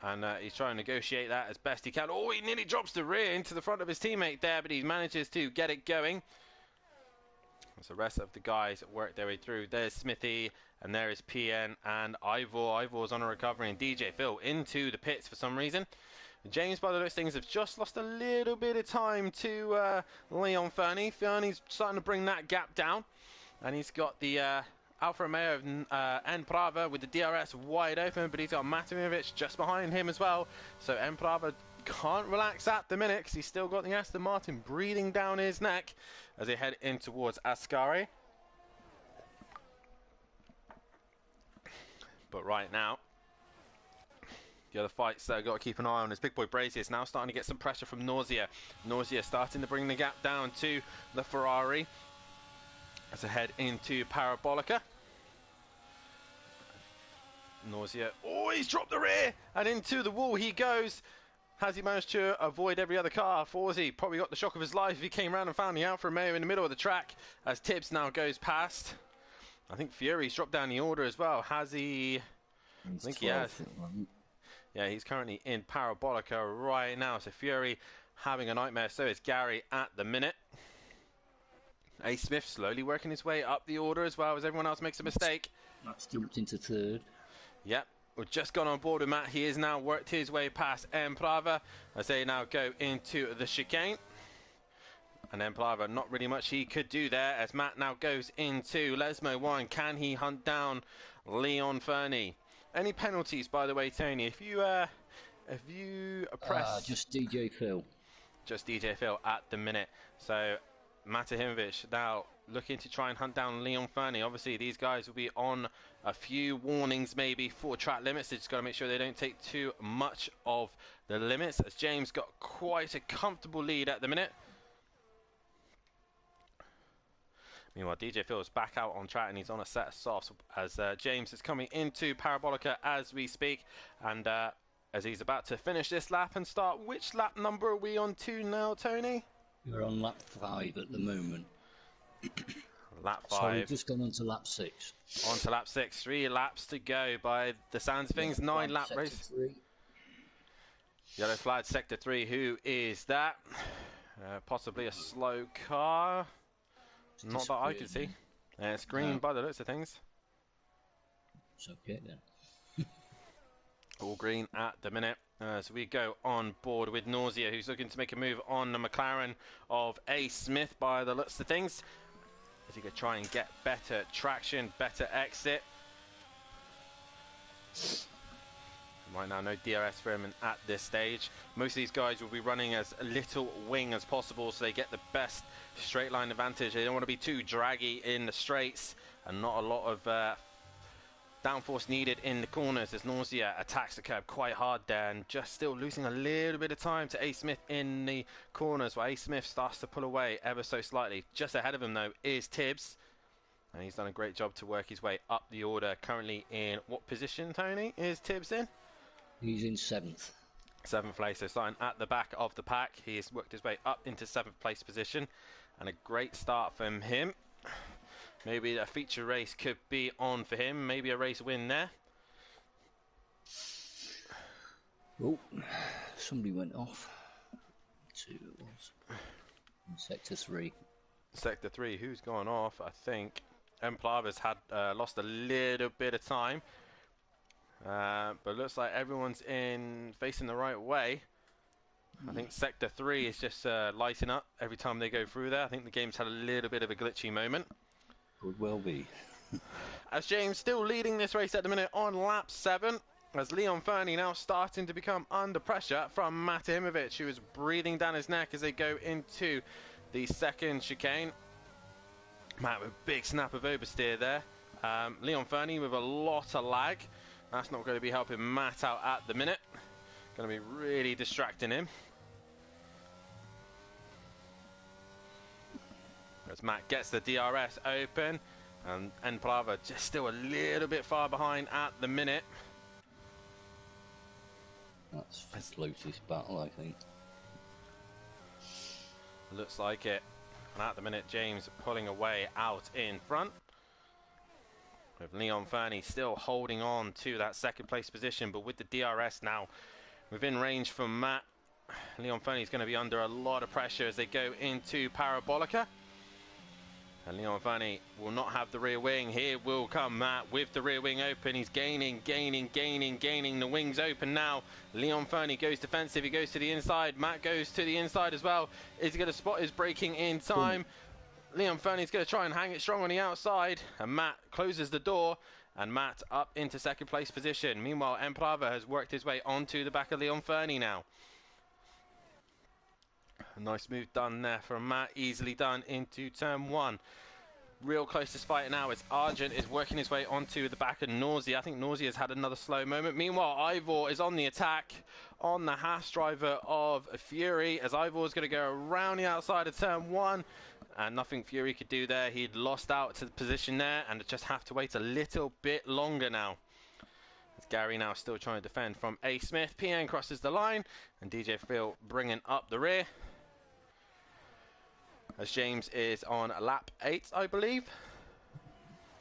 And he's trying to negotiate that as best he can. Oh, he nearly drops the rear into the front of his teammate there, but he manages to get it going. As the rest of the guys work their way through. There's Smithy, and there is PN and Ivor. Ivor's on a recovery, and DJ Phil into the pits for some reason. James, by the looks of things, have just lost a little bit of time to Leon Fernie. Fernie's starting to bring that gap down. And he's got the Alfa Romeo of Emperava with the DRS wide open, but he's got Matimovic just behind him as well. So Emperava can't relax at the minute because he's still got the Aston Martin breathing down his neck as they head in towards Ascari. But right now, the other fights that I've got to keep an eye on is Big Boy Brazier is now starting to get some pressure from Nausea. Nausea starting to bring the gap down to the Ferrari as they head into Parabolica. Nausea, oh, he's dropped the rear and into the wall he goes. Has he managed to avoid every other car? Forzy probably got the shock of his life if he came around and found the Alfa Romeo in the middle of the track as Tibbs now goes past. I think Fury's dropped down the order as well. Has he? I think he has. Yeah, he's currently in Parabolica right now. So Fury having a nightmare. So is Gary at the minute. A. Smith slowly working his way up the order as well as everyone else makes a mistake. That's jumped into third. Yep, we've just gone on board with Matt. He has now worked his way past Emprava as they now go into the chicane. And Emprava, not really much he could do there as Matt now goes into Lesmo 1. Can he hunt down Leon Fernie? Any penalties, by the way, Tony? If you press... just DJ Phil. Just DJ Phil at the minute. So Matahimovic now looking to try and hunt down Leon Fernie. Obviously, these guys will be on a few warnings maybe for track limits. They just got to make sure they don't take too much of the limits as James got quite a comfortable lead at the minute. Meanwhile, DJ Phil's back out on track and he's on a set of softs as James is coming into Parabolica as we speak. And as he's about to finish this lap and start, which lap number are we on to now, Tony? You're on lap 5 at the moment. Lap 5. So we've just gone on to lap 6. On to lap 6. 3 laps to go by the sounds of things. 9 lap race. 3. Yellow flag, sector 3. Who is that? Possibly a slow car. Not that I can see. It's green by the looks of things. It's okay then. All green at the minute. So we go on board with Nausea, who's looking to make a move on the McLaren of A. Smith by the looks of things. As he could try and get better traction, better exit. Right now, no DRS for him at this stage. Most of these guys will be running as little wing as possible so they get the best straight line advantage. They don't want to be too draggy in the straights and not a lot of downforce needed in the corners as Nausea attacks the curb quite hard there and just still losing a little bit of time to A. Smith in the corners while A. Smith starts to pull away ever so slightly. Just ahead of him though is Tibbs and he's done a great job to work his way up the order. Currently in what position, Tony, is Tibbs in? He's in 7th. 7th place, so starting at the back of the pack. He has worked his way up into 7th place position and a great start from him. Maybe a feature race could be on for him. Maybe a race win there. Oh, somebody went off. 2 was in sector 3. Sector 3, who's gone off? I think Emplava's had lost a little bit of time. But looks like everyone's facing the right way. I think Sector 3 is just lighting up every time they go through there. I think the game's had a little bit of a glitchy moment. Could well be. As James still leading this race at the minute on lap 7. As Leon Fernie now starting to become under pressure from Matahimovic, who is breathing down his neck as they go into the second chicane. Matt with a big snap of oversteer there. Leon Fernie with a lot of lag. That's not going to be helping Matt out at the minute. Going to be really distracting him. As Matt gets the DRS open. And Emprava just still a little bit far behind at the minute. That's the closest battle, I think. Looks like it. And at the minute, James pulling away out in front. With Leon Fernie still holding on to that second place position, but with the DRS now within range from Matt, Leon Fernie is going to be under a lot of pressure as they go into Parabolica. And Leon Fernie will not have the rear wing. Here will come Matt with the rear wing open. He's gaining. The wing's open now. Leon Fernie goes defensive. He goes to the inside. Matt goes to the inside as well. Is he going to spot his braking in time? Leon Fernie's going to try and hang it strong on the outside. And Matt closes the door. And Matt up into second place position. Meanwhile, Emprava has worked his way onto the back of Leon Fernie now. A nice move done there from Matt, easily done into turn 1. Real closest fight now is Argent is working his way onto the back of Nausea. I think Nausea has had another slow moment. Meanwhile, Ivor is on the attack on the Haas driver of Fury, as Ivor is going to go around the outside of turn 1. And nothing Fury could do there. He'd lost out to the position there and just have to wait a little bit longer now. As Gary now still trying to defend from A. Smith. PN crosses the line and DJ Phil bringing up the rear. As James is on lap 8, I believe.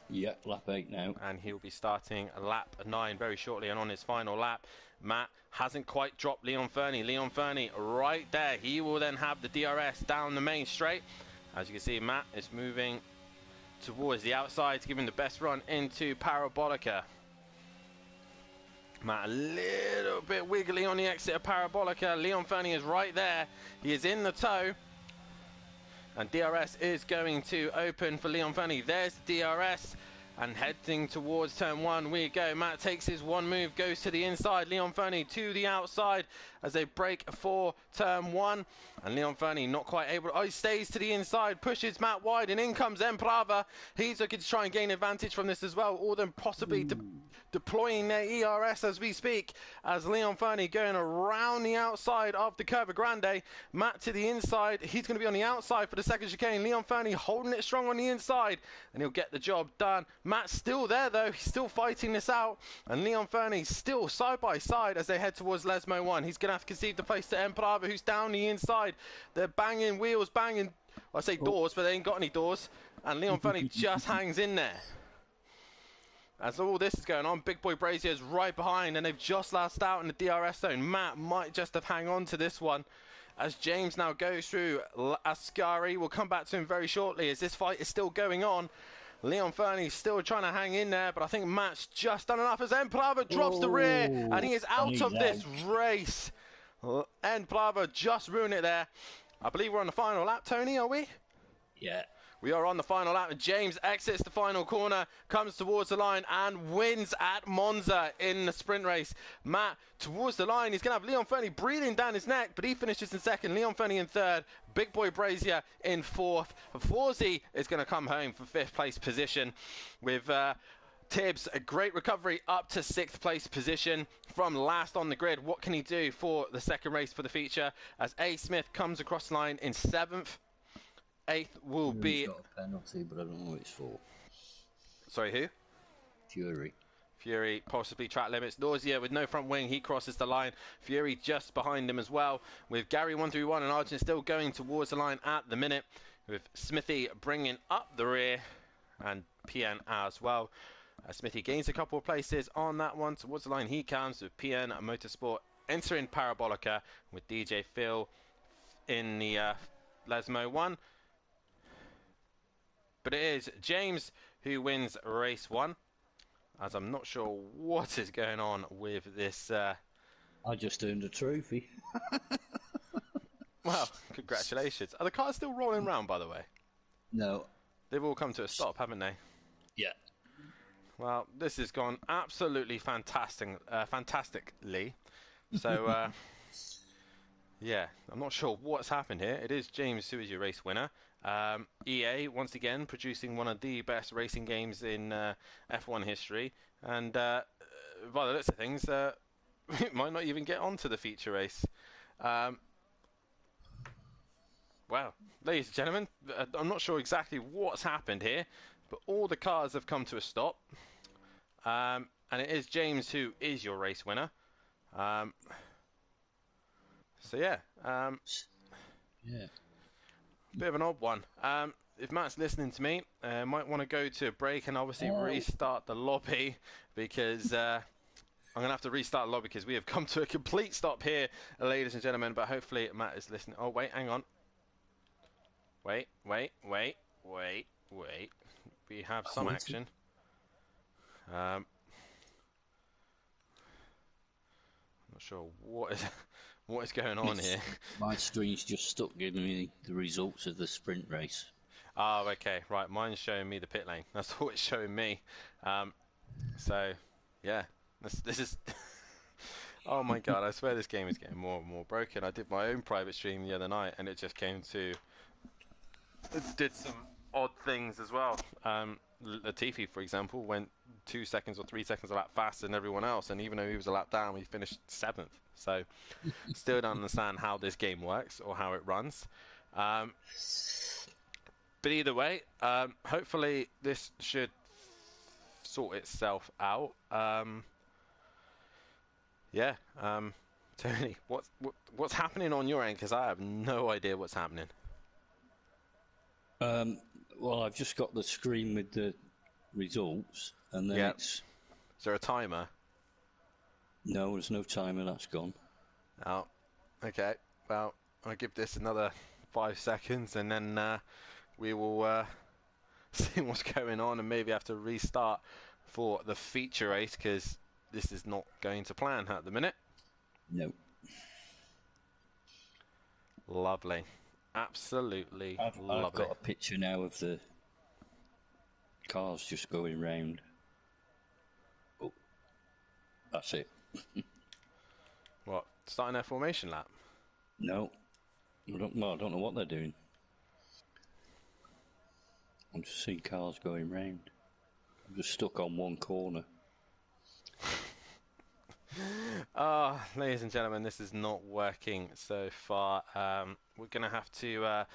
Yeah, lap 8 now. And he'll be starting lap 9 very shortly, and on his final lap, Matt hasn't quite dropped Leon Fernie. Leon Fernie right there. He will then have the DRS down the main straight. As you can see, Matt is moving towards the outside to give him the best run into Parabolica. Matt a little bit wiggly on the exit of Parabolica. Leon Fernie is right there. He is in the tow. And DRS is going to open for Leon Fernie. There's the DRS. And heading towards turn 1 we go. Matt takes his one move, goes to the inside. Leon Fernie to the outside as they break for turn 1. And Leon Fernie not quite able. Oh, he stays to the inside, pushes Matt wide, and in comes Emprava. He's looking to try and gain advantage from this as well. All them possibly deploying their ERS as we speak. As Leon Fernie going around the outside of the Curva Grande. Matt to the inside. He's going to be on the outside for the second chicane. Leon Fernie holding it strong on the inside, and he'll get the job done. Matt's still there though, he's still fighting this out, and Leon Fernie still side by side as they head towards Lesmo 1. He's going to have to concede the place to Emprava, who's down the inside. They're banging wheels, banging, I say doors, but they ain't got any doors, and Leon Fernie just hangs in there. As all this is going on, Big Boy Brazier's right behind, and they've just last out in the DRS zone. Matt might just have hung on to this one. As James now goes through Ascari, we'll come back to him very shortly as this fight is still going on. Leon Fernie still trying to hang in there, but I think Matt's just done enough as Emprava drops the rear, and he is out of this race. Emprava just ruined it there. I believe we're on the final lap, Tony, are we? Yeah. We are on the final lap. James exits the final corner, comes towards the line, and wins at Monza in the sprint race. Matt towards the line. He's going to have Leon Fernie breathing down his neck, but he finishes in second. Leon Fernie in third. Big Boy Brazier in fourth. Forsey is going to come home for fifth place position with Tibbs, a great recovery up to sixth place position from last on the grid. What can he do for the second race for the feature as A. Smith comes across the line in seventh? Eighth will be... He's got a penalty, but I don't know what it's for. Sorry, who? Fury. Fury, possibly track limits. Nausea with no front wing, he crosses the line. Fury just behind him as well, with Gary 131 and Argent still going towards the line at the minute, with Smithy bringing up the rear, and PN as well. Smithy gains a couple of places on that one. Towards the line he comes with PN Motorsport entering Parabolica, with DJ Phil in the Lesmo 1. But it is James who wins race 1, as I'm not sure what is going on with this. I just earned a trophy. Well, congratulations. Are the cars still rolling around, by the way? No. They've all come to a stop, haven't they? Yeah. Well, this has gone absolutely fantastically. So, yeah, I'm not sure what's happened here. It is James who is your race winner. EA, once again, producing one of the best racing games in F1 history. And by the looks of things, it might not even get onto the feature race. Well, ladies and gentlemen, I'm not sure exactly what's happened here, but all the cars have come to a stop. And it is James who is your race winner. So, yeah. Yeah. Bit of an odd one. If Matt's listening to me, might want to go to a break and obviously restart the lobby, because I'm going to have to restart the lobby because we have come to a complete stop here, ladies and gentlemen, but hopefully Matt is listening. Oh, wait, hang on. Wait. We have some action. I'm not sure what is going on here. My screen's just stuck giving me the results of the sprint race. Oh, okay, right. Mine's showing me the pit lane. That's all it's showing me. So, yeah, this is. Oh my God, I swear this game is getting more and more broken. I did my own private stream the other night and it just came to... It did some odd things as well. Latifi, for example, went 2 seconds or 3 seconds a lap faster than everyone else, and even though he was a lap down, he finished 7th. So, still don't understand how this game works or how it runs. But either way, hopefully this should sort itself out. Yeah, Tony, what's happening on your end? Because I have no idea what's happening. Well, I've just got the screen with the results, and then it's... Is there a timer? No, there's no timer, that's gone. Oh, okay. Well, I'll give this another 5 seconds, and then we will see what's going on, and maybe have to restart for the feature race, because this is not going to plan at the minute. No. Lovely. Absolutely I've lovely. got a picture now of the cars just going round. Oh, that's it. What? Starting their formation lap? No. I don't know what they're doing. I'm just seeing cars going round. I'm just stuck on one corner. Ladies and gentlemen, this is not working so far. We're going to have to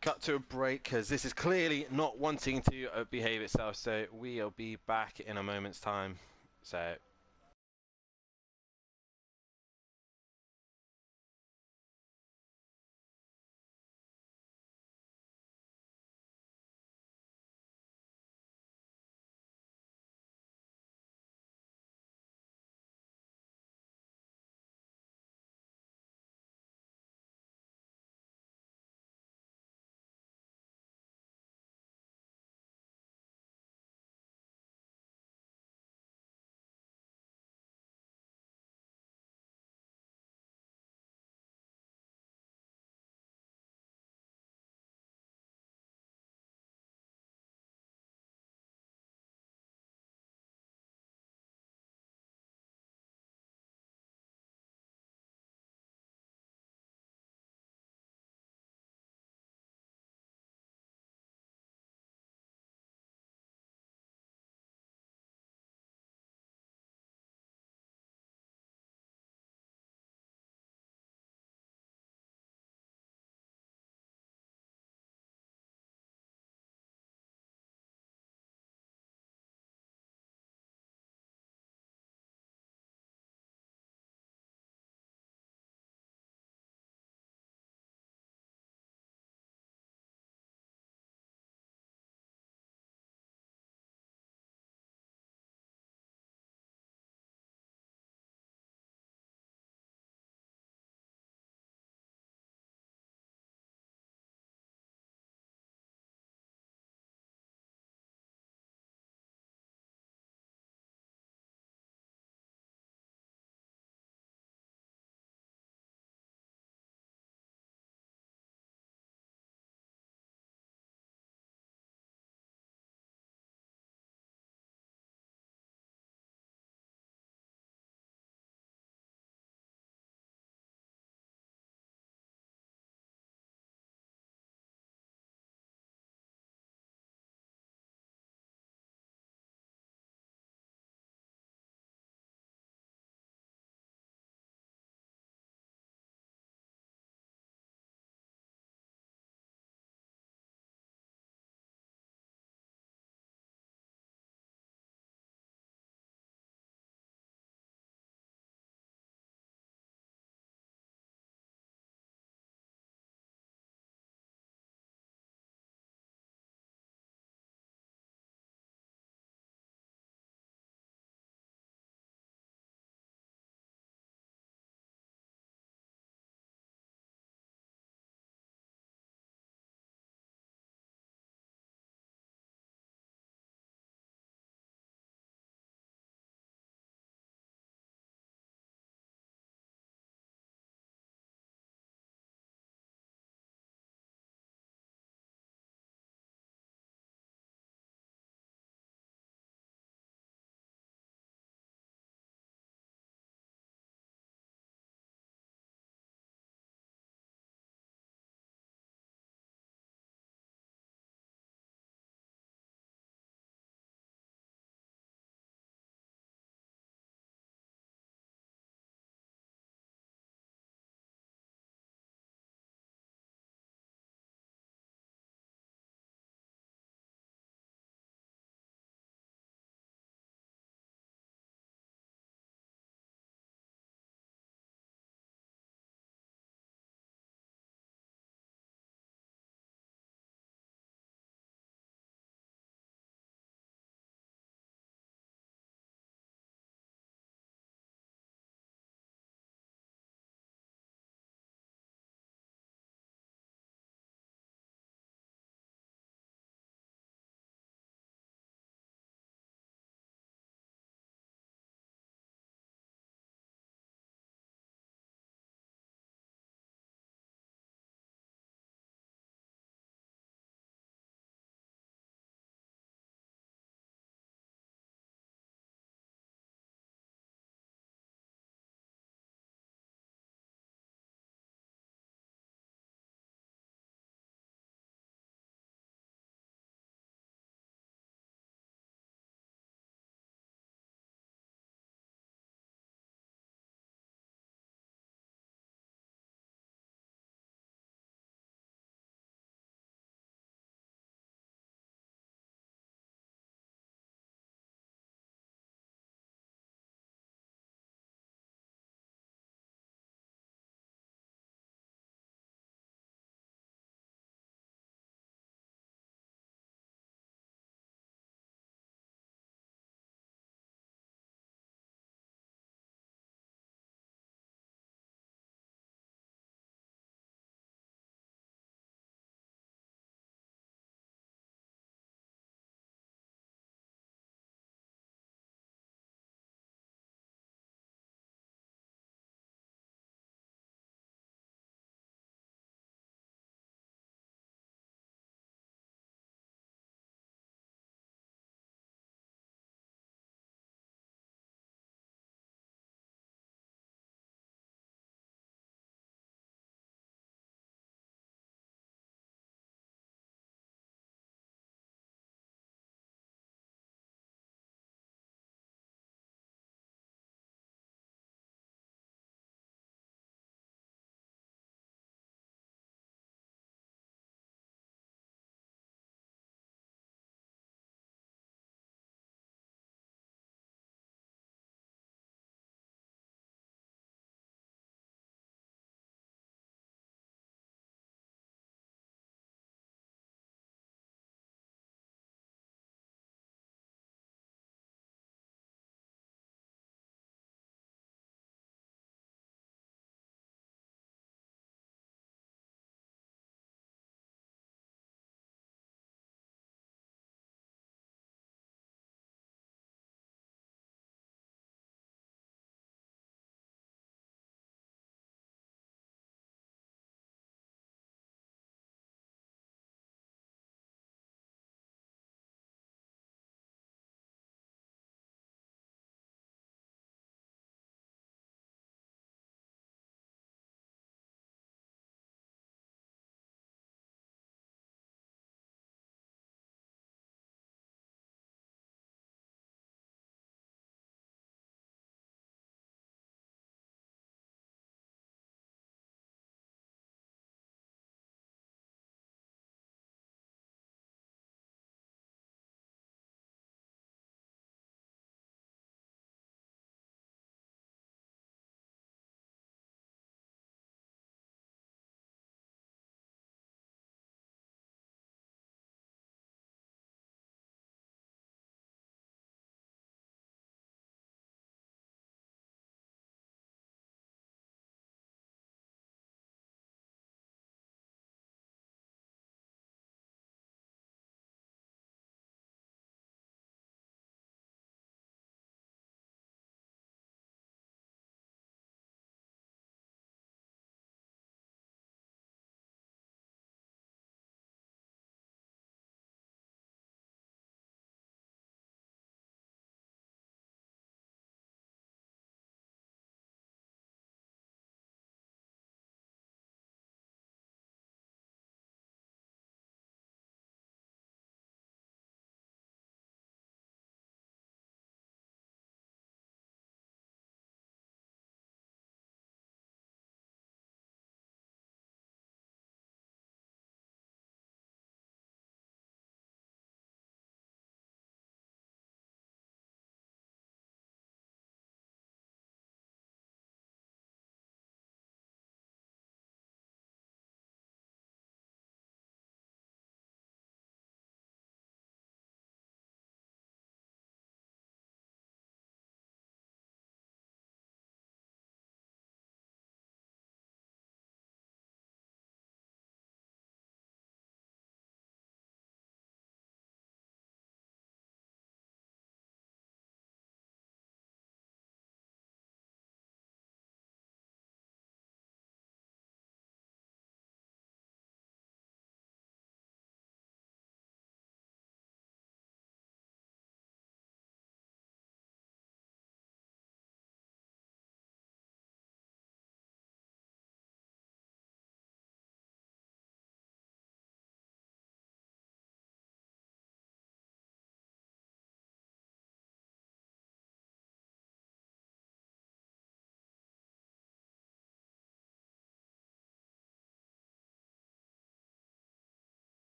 cut to a break because this is clearly not wanting to behave itself. So we'll be back in a moment's time. So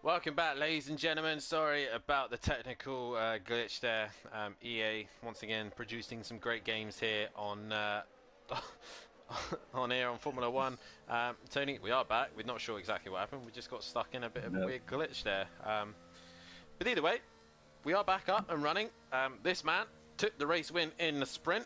Welcome back, ladies and gentlemen. Sorry about the technical glitch there. EA once again producing some great games here on on here on Formula One. Tony, we are back. We're not sure exactly what happened. We just got stuck in a bit of a weird glitch there. But either way, we are back up and running. This man took the race win in the sprint.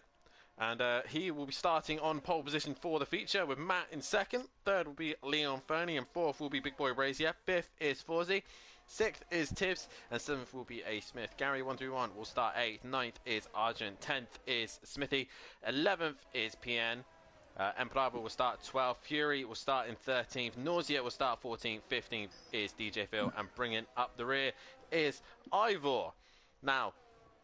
And he will be starting on pole position for the feature with Matt in second. Third will be Leon Fernie, and fourth will be Big Boy Brazier. Fifth is Forzy. Sixth is Tibbs, and seventh will be A. Smith. Gary 131 will start 8th. Ninth is Argent. 10th is Smithy. 11th is PN. Emperado will start 12th. Fury will start in 13th. Nausea will start 14th. 15th is DJ Phil, and bringing up the rear is Ivor. Now,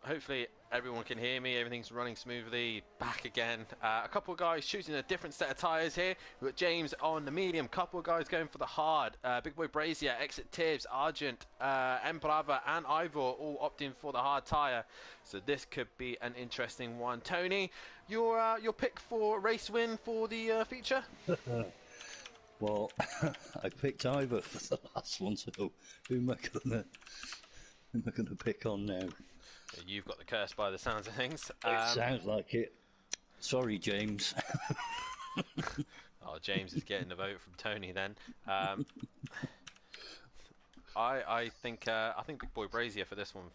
hopefully everyone can hear me. Everything's running smoothly. Back again. A couple of guys choosing a different set of tyres here. We've got James on the medium. Couple of guys going for the hard. Big Boy Brazier, Exit Tibbs, Argent, Emperava and Ivor all opting for the hard tyre. So this could be an interesting one. Tony, your pick for race win for the feature? Well, I picked Ivor for the last one, so who am I gonna pick on now? You've got the curse by the sounds of things. It sounds like it. Sorry, James. Oh, James is getting the vote from Tony then. I think Big Boy Brazier for this one,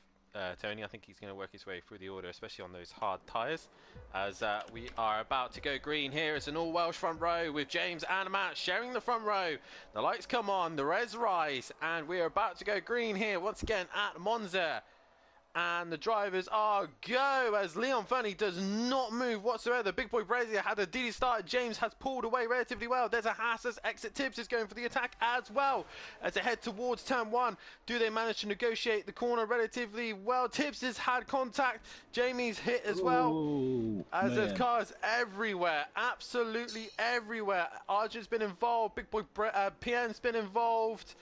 Tony. I think he's going to work his way through the order, especially on those hard tyres. As we are about to go green here, it's an all-Welsh front row with James and Matt sharing the front row. The lights come on, the res rise, and we are about to go green here once again at Monza. And the drivers are go as Leon Fernie does not move whatsoever. Big Boy Brazier had a DD start. James has pulled away relatively well. There's a Haas as Exit Tibbs is going for the attack as well as they head towards turn 1. Do they manage to negotiate the corner relatively well? Tibbs has had contact. Jamie's hit as well. Ooh, as there's cars everywhere, absolutely everywhere. Archer's been involved. Big Boy PN's been involved.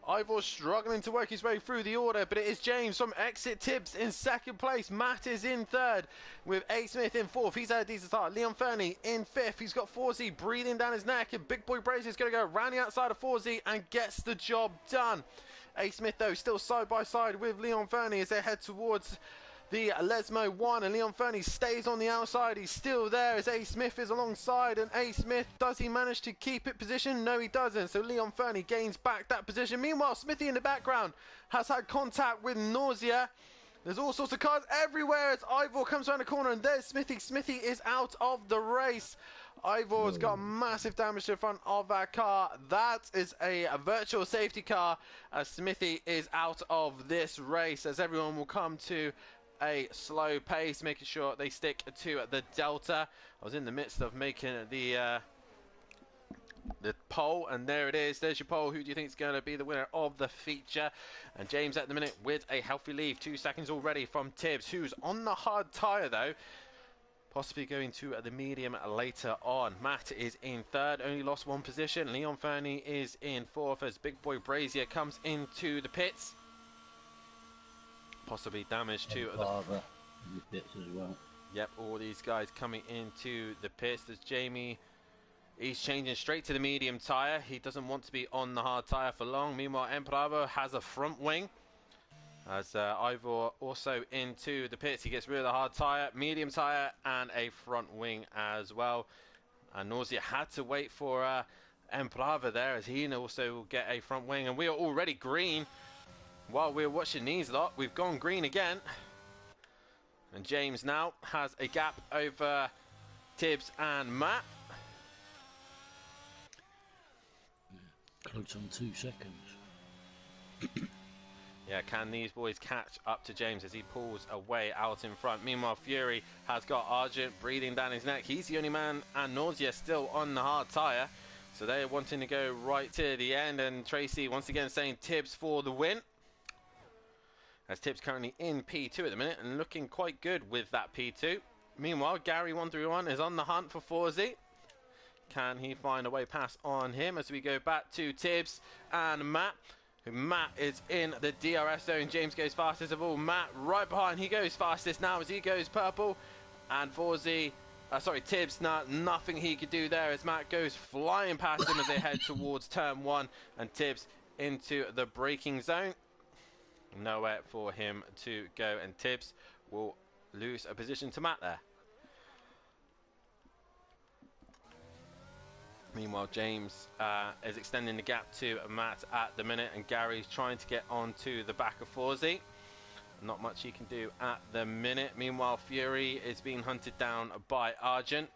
Ivor struggling to work his way through the order, but it is James from Exit Tibbs in second place. Matt is in third with A. Smith in fourth. He's had a decent start. Leon Fernie in fifth. He's got Forzy breathing down his neck, and Big Boy Brazier is going to go around the outside of Forzy and gets the job done. A. Smith, though, still side by side with Leon Fernie as they head towards the Lesmo 1, and Leon Fernie stays on the outside. He's still there as A. Smith is alongside, and A. Smith, does he manage to keep it position? No, he doesn't. So Leon Fernie gains back that position. Meanwhile, Smithy in the background has had contact with Nausea. There's all sorts of cars everywhere as Ivor comes around the corner, and there's Smithy. Smithy is out of the race. Ivor's got massive damage to the front of that car. That is a virtual safety car as Smithy is out of this race, as everyone will come to a slow pace, making sure they stick to the delta. I was in the midst of making the poll, and there it is. There's your poll. Who do you think is going to be the winner of the feature? And James at the minute with a healthy lead, 2 seconds already from Tibbs, who's on the hard tyre though, possibly going to the medium later on. Matt is in third, only lost 1 position. Leon Fernie is in fourth as Big Boy Brazier comes into the pits. Possibly damage to the pits as well. Yep, all these guys coming into the pits. There's Jamie. He's changing straight to the medium tyre. He doesn't want to be on the hard tyre for long. Meanwhile, Emperado has a front wing. As Ivor also into the pits. He gets rid of the hard tyre, medium tyre, and a front wing as well. And Nausea had to wait for Emperado there, as he also will get a front wing. And we are already green. While we're watching these lot, we've gone green again. And James now has a gap over Tibbs and Matt. Close on 2 seconds. Yeah, can these boys catch up to James as he pulls away out in front? Meanwhile, Fury has got Argent breathing down his neck. He's the only man, and Nausea still on the hard tyre. So they're wanting to go right to the end. And Tracy once again saying Tibbs for the win. As Tibbs currently in P2 at the minute and looking quite good with that P2. Meanwhile, Gary 131 is on the hunt for Forzy. Can he find a way past on him as we go back to Tibbs and Matt? Matt is in the DRS zone. James goes fastest of all. Matt right behind. He goes fastest now as he goes purple. And Forzy, Tibbs, nothing he could do there as Matt goes flying past him as they head towards turn 1. And Tibbs into the braking zone. Nowhere for him to go, and Tibbs will lose a position to Matt there. Meanwhile, James is extending the gap to Matt at the minute, and Gary's trying to get onto the back of Forsey. Not much he can do at the minute. Meanwhile, Fury is being hunted down by Argent.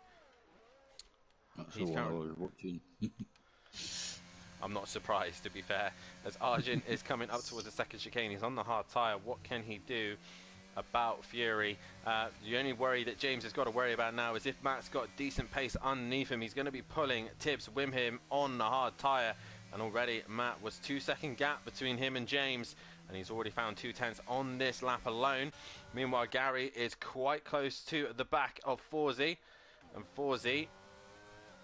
That's all I was watching. I'm not surprised, to be fair, as Argent is coming up towards the second chicane. He's on the hard tyre. What can he do about Fury? The only worry that James has got to worry about now is if Matt's got decent pace underneath him, he's going to be pulling Tibbs with him on the hard tyre. And already Matt was 2-second gap between him and James, and he's already found 2/10 on this lap alone. Meanwhile, Gary is quite close to the back of Forsey, and Forsey,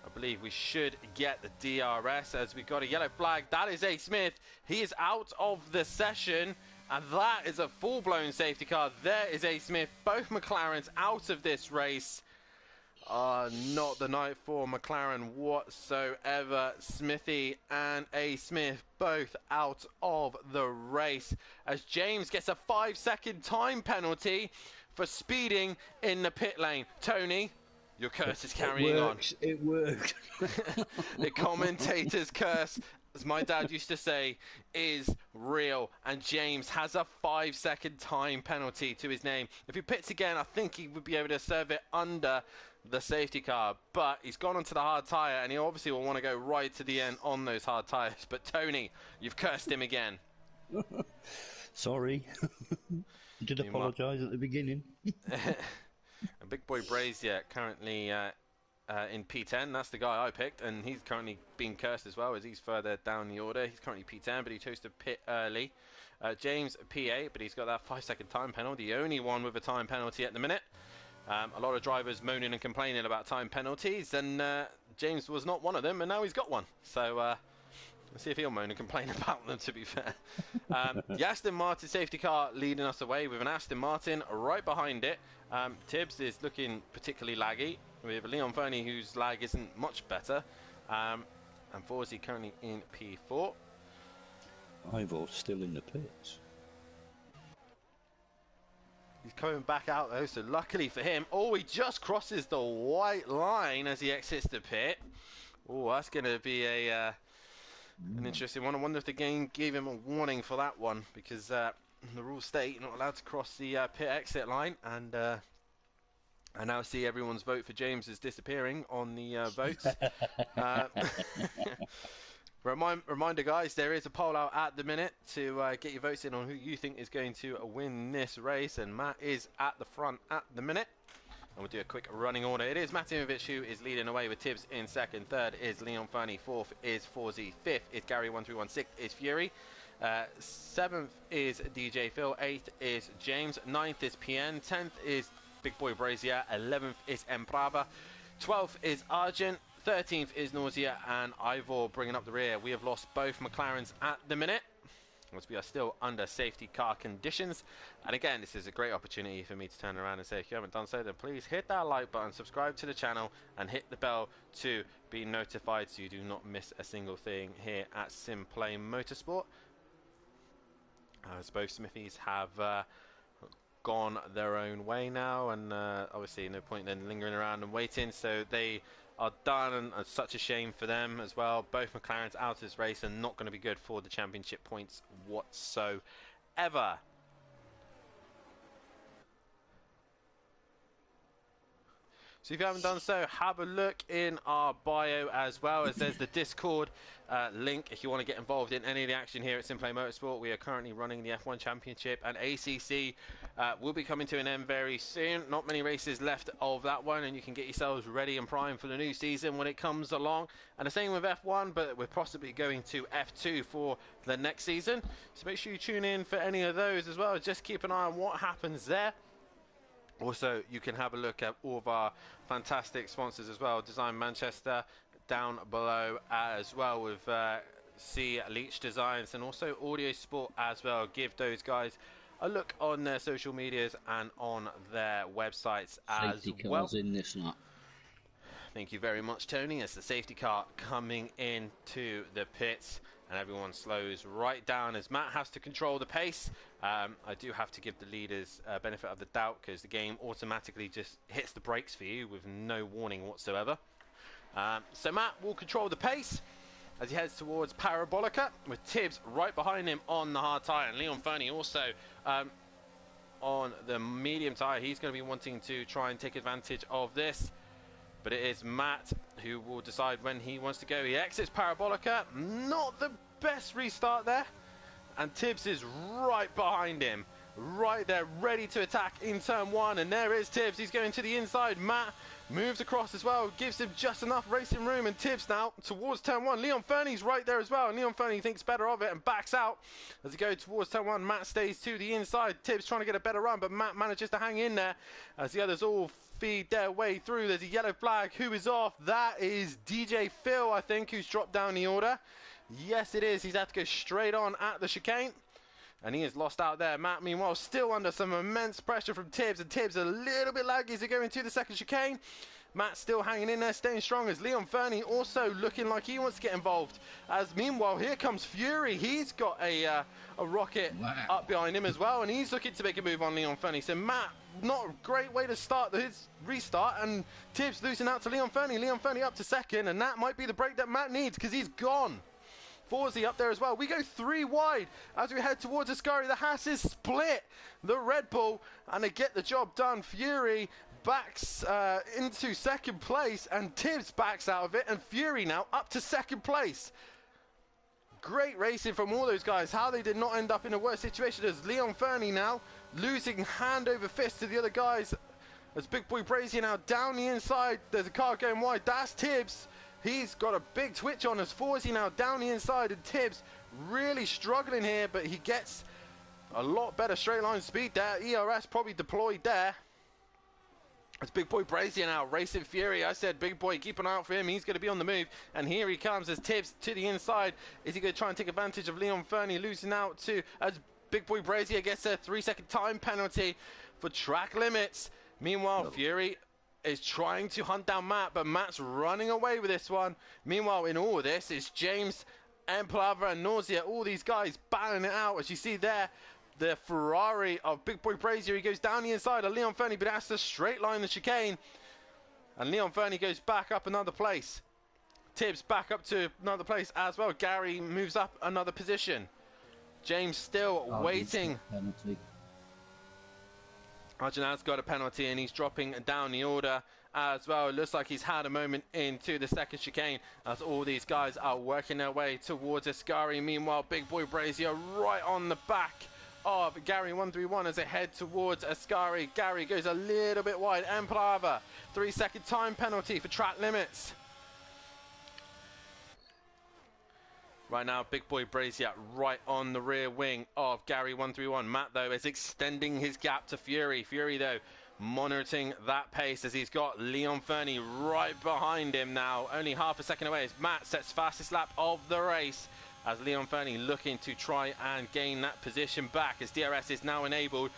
I believe we should get the DRS as we got a yellow flag. That is A. Smith. He is out of the session, and that is a full-blown safety car. There is A. Smith. Both McLarens out of this race. Not the night for McLaren whatsoever. Smithy and A. Smith both out of the race, as James gets a 5-second time penalty for speeding in the pit lane. Tony, your curse is carrying on. It worked. The commentator's curse, as my dad used to say, is real, and James has a 5-second time penalty to his name. If he pits again, I think he would be able to serve it under the safety car, but he's gone onto the hard tyre, and he obviously will want to go right to the end on those hard tyres. But Tony, you've cursed him again. Sorry. I did apologise at the beginning. And Big Boy Brazier currently in P10. That's the guy I picked, and he's currently being cursed as well, as he's further down the order. He's currently P10, but he chose to pit early. James P8, but he's got that 5-second time penalty, the only one with a time penalty at the minute. A lot of drivers moaning and complaining about time penalties, and James was not one of them, and now he's got one. So let's see if he'll moan and complain about them, to be fair. The Aston Martin safety car leading us away with an Aston Martin right behind it. Tibbs is looking particularly laggy, with Leon Fernie, whose lag isn't much better. And Forsey currently in P4. Ivor's still in the pits. He's coming back out though, so luckily for him, he just crosses the white line as he exits the pit. Oh, that's going to be an interesting one. I wonder if the game gave him a warning for that one, because the rules state you're not allowed to cross the pit exit line. And I now see everyone's vote for James is disappearing on the votes. Reminder, guys, there is a poll out at the minute to get your votes in on who you think is going to win this race, and Matt is at the front at the minute. And we'll do a quick running order. It is Matimovic who is leading away, with Tibbs in second. Third is Leon Fernie. Fourth is Forsey. Fifth is Gary 1316. Sixth is Fury. Seventh is DJ Phil. Eighth is James. Ninth is PN. 10th is Big Boy Brazier. 11th is Emprava. 12th is Argent. 13th is Nausea, and Ivor bringing up the rear. We have lost both McLarens at the minute, as we are still under safety car conditions. And again, this is a great opportunity for me to turn around and say, if you haven't done so, then please hit that like button, subscribe to the channel, and hit the bell to be notified so you do not miss a single thing here at Simplay Motorsport. As both Smithies have gone their own way now, and obviously no point then lingering around and waiting, so they are done, and it's such a shame for them as well. Both McLarens out of this race and not going to be good for the championship points whatsoever. So if you haven't done so, have a look in our bio as well, as there's the Discord link if you want to get involved in any of the action here at Simplay Motorsport. We are currently running the F1 Championship, and ACC will be coming to an end very soon. Not many races left of that one, and you can get yourselves ready and primed for the new season when it comes along. And the same with F1, but we're possibly going to F2 for the next season. So make sure you tune in for any of those as well. Just keep an eye on what happens there. Also, you can have a look at all of our fantastic sponsors as well. Design Manchester down below as well, with C Leach Designs, and also Audio Sport as well. Give those guys a look on their social medias and on their websites as Safety well. cars in this lap. Thank you very much, Tony. As the safety car coming into the pits, and everyone slows right down as Matt has to control the pace. I do have to give the leaders benefit of the doubt, because the game automatically just hits the brakes for you with no warning whatsoever. So Matt will control the pace as he heads towards Parabolica, with Tibbs right behind him on the hard tyre, and Leon Fernie also on the medium tyre. He's going to be wanting to try and take advantage of this, but it is Matt who will decide when he wants to go. He exits Parabolica, not the best restart there, and Tibbs is right behind him, right there, ready to attack in turn one, and there is Tibbs. He's going to the inside. Matt moves across as well, gives him just enough racing room, and Tibbs now towards turn one. Leon Fernie's right there as well, and Leon Fernie thinks better of it and backs out as he goes towards turn one. Matt stays to the inside. Tibbs trying to get a better run, but Matt manages to hang in there as the others all feed their way through. There's a yellow flag. Who is off? That is DJ Phil, I think, who's dropped down the order. Yes, it is. He's had to go straight on at the chicane, and he is lost out there. Matt, meanwhile, still under some immense pressure from Tibbs, and Tibbs a little bit laggy as they go into the second chicane. Matt still hanging in there, staying strong, as Leon Fernie also looking like he wants to get involved. As meanwhile, here comes Fury. He's got a rocket up behind him as well, and he's looking to make a move on Leon Fernie. So Matt, not a great way to start his restart, and Tibbs losing out to Leon Fernie. Leon Fernie up to second, and that might be the break that Matt needs, because he's gone. Forsey up there as well. We go 3 wide as we head towards Ascari. The Hasses split the Red Bull, and they get the job done. Fury backs into second place, and Tibbs backs out of it, and Fury now up to second place. Great racing from all those guys. How they did not end up in a worse situation, as Leon Fernie now losing hand over fist to the other guys, as Big Boy Brazier now down the inside. There's a car going wide. That's Tibbs. He's got a big twitch on as Forsey now down the inside, and Tibbs really struggling here, but he gets a lot better straight line speed there. ERS probably deployed there. It's Big Boy Brazier now racing Fury. I said, Big Boy, keep an eye out for him. He's going to be on the move. And here he comes as Tibbs to the inside. Is he going to try and take advantage of Leon Fernie losing out to, as Big Boy Brazier gets a 3-second time penalty for track limits. Meanwhile, Fury is trying to hunt down Matt, but Matt's running away with this one. Meanwhile, in all of this, it's James, Emplava, and Nausea. All these guys battling it out. As you see there, the Ferrari of Big Boy Brazier. He goes down the inside of Leon Fernie, but has to straight line the chicane. And Leon Fernie goes back up another place. Tibbs back up to another place as well. Gary moves up another position. James still waiting. Arjunad's got a penalty, and he's dropping down the order as well. It looks like he's had a moment into the second chicane as all these guys are working their way towards Ascari. Meanwhile, Big Boy Brazier right on the back of Gary 131 as they head towards Ascari. Gary goes a little bit wide. Emplava, 3-second time penalty for track limits. Right now, Big Boy Brazier right on the rear wing of Gary 131. Matt, though, is extending his gap to Fury. Fury, though, monitoring that pace as he's got Leon Fernie right behind him now. Only half a second away as Matt sets fastest lap of the race, as Leon Fernie looking to try and gain that position back, as DRS is now enabled,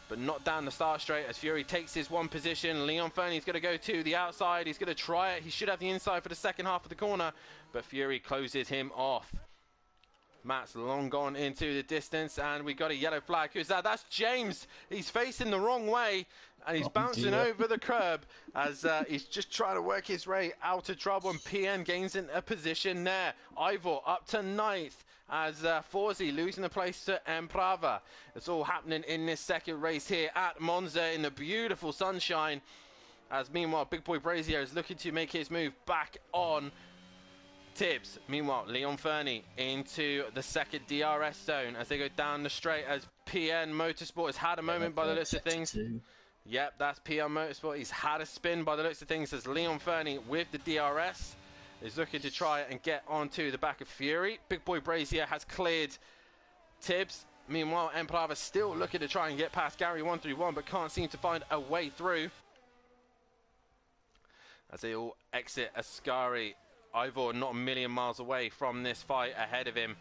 but not down the start straight as Fury takes his one position. Leon Fernie's going to go to the outside. He's going to try it. He should have the inside for the second half of the corner, but Fury closes him off. Matt's long gone into the distance, and we got a yellow flag. Who's that? That's James. He's facing the wrong way, and he's bouncing over the curb as he's just trying to work his way out of trouble, and PN gains in a position there. Ivor up to 9th as Forsey losing the place to Emprava. It's all happening in this second race here at Monza in the beautiful sunshine, as meanwhile Big Boy Brazier is looking to make his move back on Tibbs. Meanwhile, Leon Fernie into the second DRS zone as they go down the straight, as PN Motorsport has had a moment by the looks of things. Yep, that's PN Motorsport. He's had a spin by the looks of things as Leon Fernie with the DRS is looking to try and get onto the back of Fury. Big Boy Brazier has cleared Tibbs. Meanwhile, Emprava still looking to try and get past Gary 131, but can't seem to find a way through as they all exit Ascari. Ivor not a million miles away from this fight ahead of him.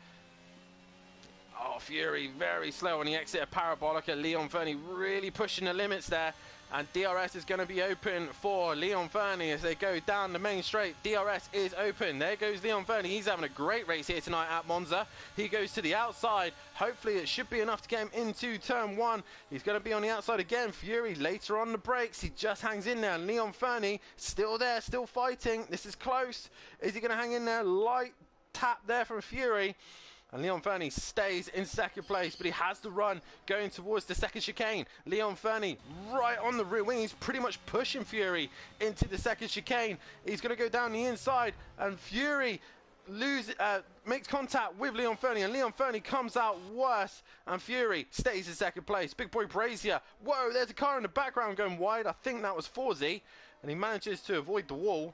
Oh, Fury very slow on the exit of Parabolica. Leon Fernie really pushing the limits there. And DRS is going to be open for Leon Fernie as they go down the main straight. DRS is open. There goes Leon Fernie. He's having a great race here tonight at Monza. He goes to the outside. Hopefully it should be enough to get him into turn one. He's going to be on the outside again. Fury later on the brakes. He just hangs in there. Leon Fernie still there, still fighting. This is close. Is he going to hang in there? Light tap there from Fury. And Leon Fernie stays in second place, but he has the run going towards the second chicane. Leon Fernie right on the rear wing. He's pretty much pushing Fury into the second chicane. He's going to go down the inside, and Fury makes contact with Leon Fernie, and Leon Fernie comes out worse, and Fury stays in second place. Big Boy Brazier, whoa, there's a car in the background going wide. I think that was Forzy, and he manages to avoid the wall.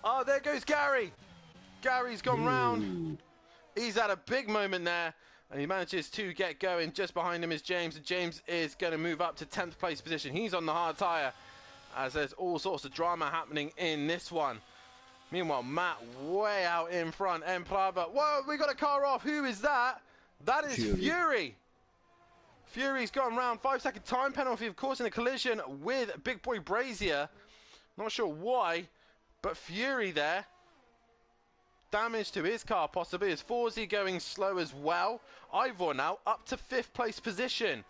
Oh, there goes Gary. Gary's gone round. He's had a big moment there, and he manages to get going. Just behind him is James, and James is going to move up to 10th place position. He's on the hard tyre, as there's all sorts of drama happening in this one. Meanwhile, Matt way out in front. Emplava, whoa, we got a car off. Who is that? That is Fury. Fury's gone round. 5-second time penalty, of course, in a collision with Big Boy Brazier. Not sure why, but Fury there. Damage to his car possibly, as Forzy going slow as well. Ivor now up to 5th place position.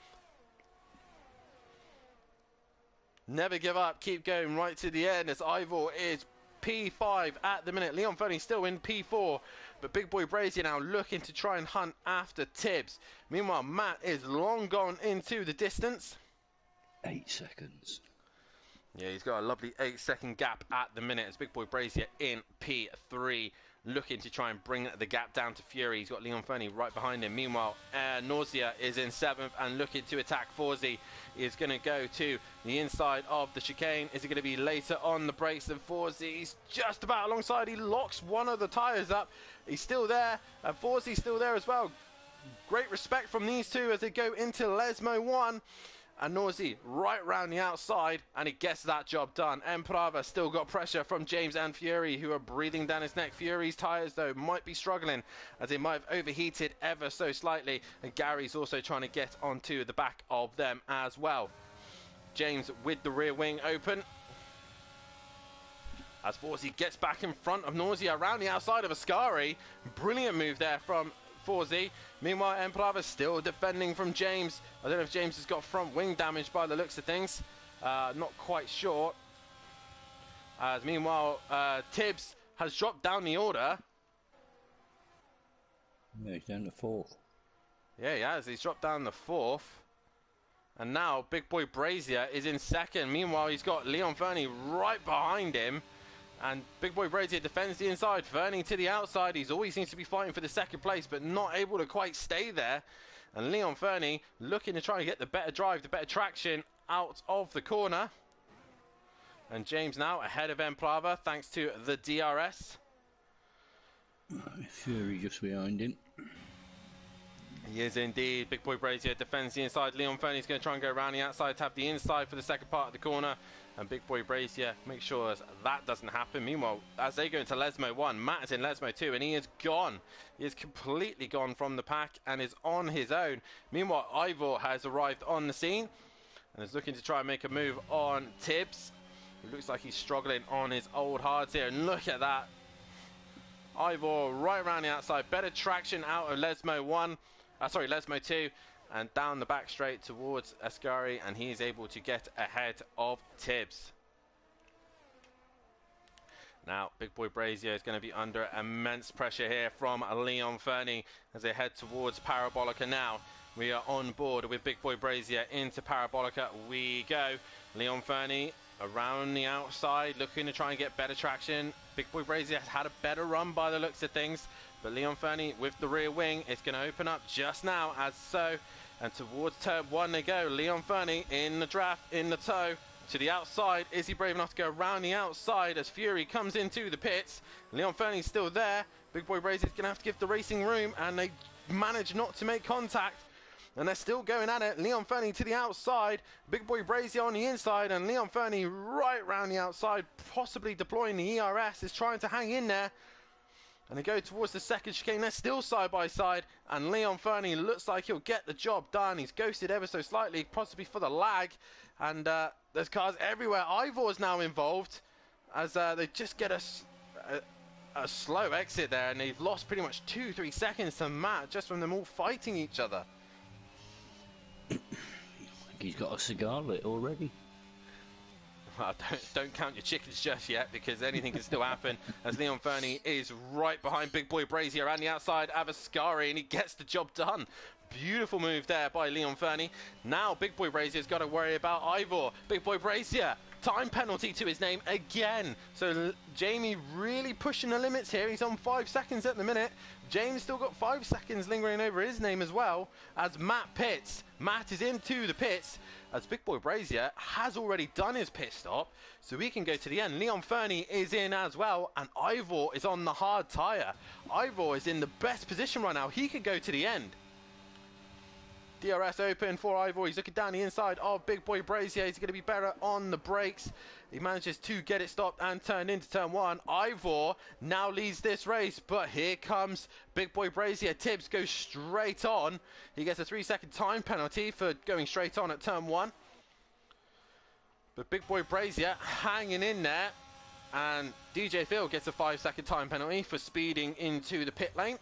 Never give up, keep going right to the end, as Ivor is P5 at the minute. Leon Fernie still in P4, but Big Boy Brazier now looking to try and hunt after Tibbs. Meanwhile, Matt is long gone into the distance. 8 seconds. Yeah, he's got a lovely 8-second gap at the minute, as Big Boy Brazier in P3. Looking to try and bring the gap down to Fury. He's got Leon Fernie right behind him. Meanwhile, Nausea is in 7th and looking to attack Forzy. He is going to go to the inside of the chicane. Is he going to be later on the brakes than Forzy? He's just about alongside. He locks one of the tyres up. He's still there. And Forzy's still there as well. Great respect from these two as they go into Lesmo 1. And Nausea right round the outside, and he gets that job done. Emprava still got pressure from James and Fury, who are breathing down his neck. Fury's tyres, though, might be struggling, as they might have overheated ever so slightly. And Gary's also trying to get onto the back of them as well. James with the rear wing open, as Forzy gets back in front of Nausea around the outside of Ascari. Brilliant move there from Forzy. Meanwhile, Emplava still defending from James. I don't know if James has got front wing damage by the looks of things. Not quite sure. As meanwhile, Tibbs has dropped down the order. Yeah, he's down to 4th. Yeah, he has. He's dropped down the 4th. And now Big Boy Brazier is in 2nd. Meanwhile, he's got Leon Fernie right behind him. And Big Boy Brazier defends the inside. Fernie to the outside. He's always seems to be fighting for the 2nd place, but not able to quite stay there. And Leon Fernie looking to try and get the better drive, the better traction out of the corner. And James now ahead of Emplava thanks to the DRS. Fury just behind him. He is indeed. Big Boy Brazier defends the inside. Leon Fernie's going to try and go around the outside to have the inside for the 2nd part of the corner. And Big Boy Brazier makes sure that doesn't happen. Meanwhile, as they go into Lesmo 1, Matt is in Lesmo 2, and he is gone. He is completely gone from the pack and is on his own. Meanwhile, Ivor has arrived on the scene and is looking to try and make a move on Tibbs. It looks like he's struggling on his old hards here. And look at that. Ivor right around the outside. Better traction out of Lesmo 1. Lesmo 2. And down the back straight towards Ascari, and he is able to get ahead of Tibbs. Now, Big Boy Brazier is going to be under immense pressure here from Leon Fernie as they head towards Parabolica now. We are on board with Big Boy Brazier into Parabolica. We go. Leon Fernie around the outside, looking to try and get better traction. Big Boy Brazier has had a better run by the looks of things, but Leon Fernie with the rear wing is going to open up just now as so. And towards turn 1 they go. Leon Fernie in the draft, in the tow, to the outside. Is he brave enough to go around the outside as Fury comes into the pits? Leon Fernie's still there. Big Boy Brazier's going to have to give the racing room, and they manage not to make contact. And they're still going at it. Leon Fernie to the outside. Big Boy Brazier on the inside, and Leon Fernie right round the outside, possibly deploying the ERS, is trying to hang in there. And they go towards the second chicane. They're still side by side. And Leon Fernie looks like he'll get the job done. He's ghosted ever so slightly, possibly for the lag. And there's cars everywhere. Ivor's now involved as they just get a slow exit there. And they've lost pretty much 2-3 seconds to Matt just from them all fighting each other. I think he's got a cigar lit already. Well, don't count your chickens just yet, because anything can still happen, as Leon Fernie is right behind Big Boy Brazier around the outside, Avascari, and he gets the job done. Beautiful move there by Leon Fernie. Now Big Boy Brazier's got to worry about Ivor. Big Boy Brazier, time penalty to his name again. So Jamie really pushing the limits here. He's on 5 seconds at the minute. James still got 5 seconds lingering over his name as well, as Matt pits. Matt is into the pits, as Big Boy Brazier has already done his pit stop, so we can go to the end. Leon Fernie is in as well, and Ivor is on the hard tyre. Ivor is in the best position right now. He could go to the end. DRS open for Ivor. He's looking down the inside of Big Boy Brazier. He's going to be better on the brakes. He manages to get it stopped and turned into turn one. Ivor now leads this race, but here comes Big Boy Brazier. Tibbs goes straight on. He gets a 3-second time penalty for going straight on at turn one. But Big Boy Brazier hanging in there. And DJ Phil gets a 5-second time penalty for speeding into the pit lane.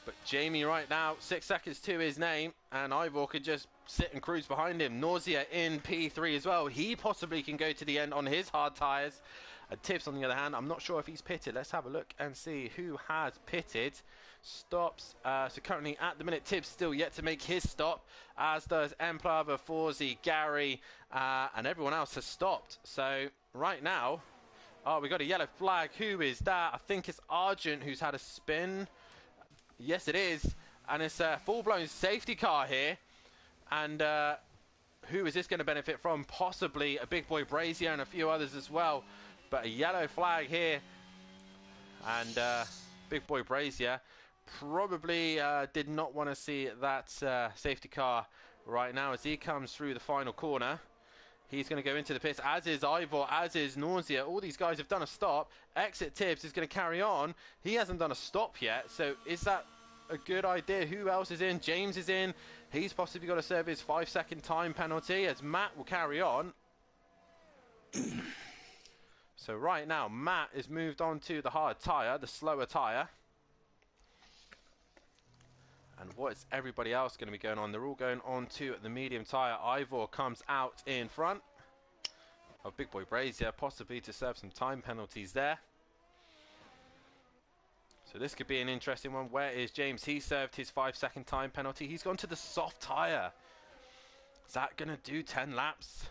But Jamie right now, 6 seconds to his name, and Ivor could just sit and cruise behind him. Nausea in P3 as well. He possibly can go to the end on his hard tyres. And Tibbs, on the other hand, I'm not sure if he's pitted. Let's have a look and see who has pitted. Stops. So currently at the minute, Tibbs still yet to make his stop, as does Emplava, Forsey, Gary, and everyone else has stopped. So right now, oh, we got a yellow flag. Who is that? I think it's Argent who's had a spin. Yes, it is, and it's a full-blown safety car here. And who is this going to benefit from? Possibly a Big Boy Brazier and a few others as well. But a yellow flag here, and Big Boy Brazier probably did not want to see that safety car right now as he comes through the final corner. He's going to go into the pits, as is Ivor, as is Nausea. All these guys have done a stop. Exit Tibbs is going to carry on. He hasn't done a stop yet, so is that a good idea? Who else is in? James is in. He's possibly got to serve his 5-second time penalty, as Matt will carry on. So right now, Matt is moved on to the hard tyre, the slower tyre. And what is everybody else going to be going on? They're all going on to the medium tyre. Ivor comes out in front of Big Boy Brazier, possibly to serve some time penalties there. So this could be an interesting one. Where is James? He served his 5-second time penalty. He's gone to the soft tyre. Is that going to do 10 laps?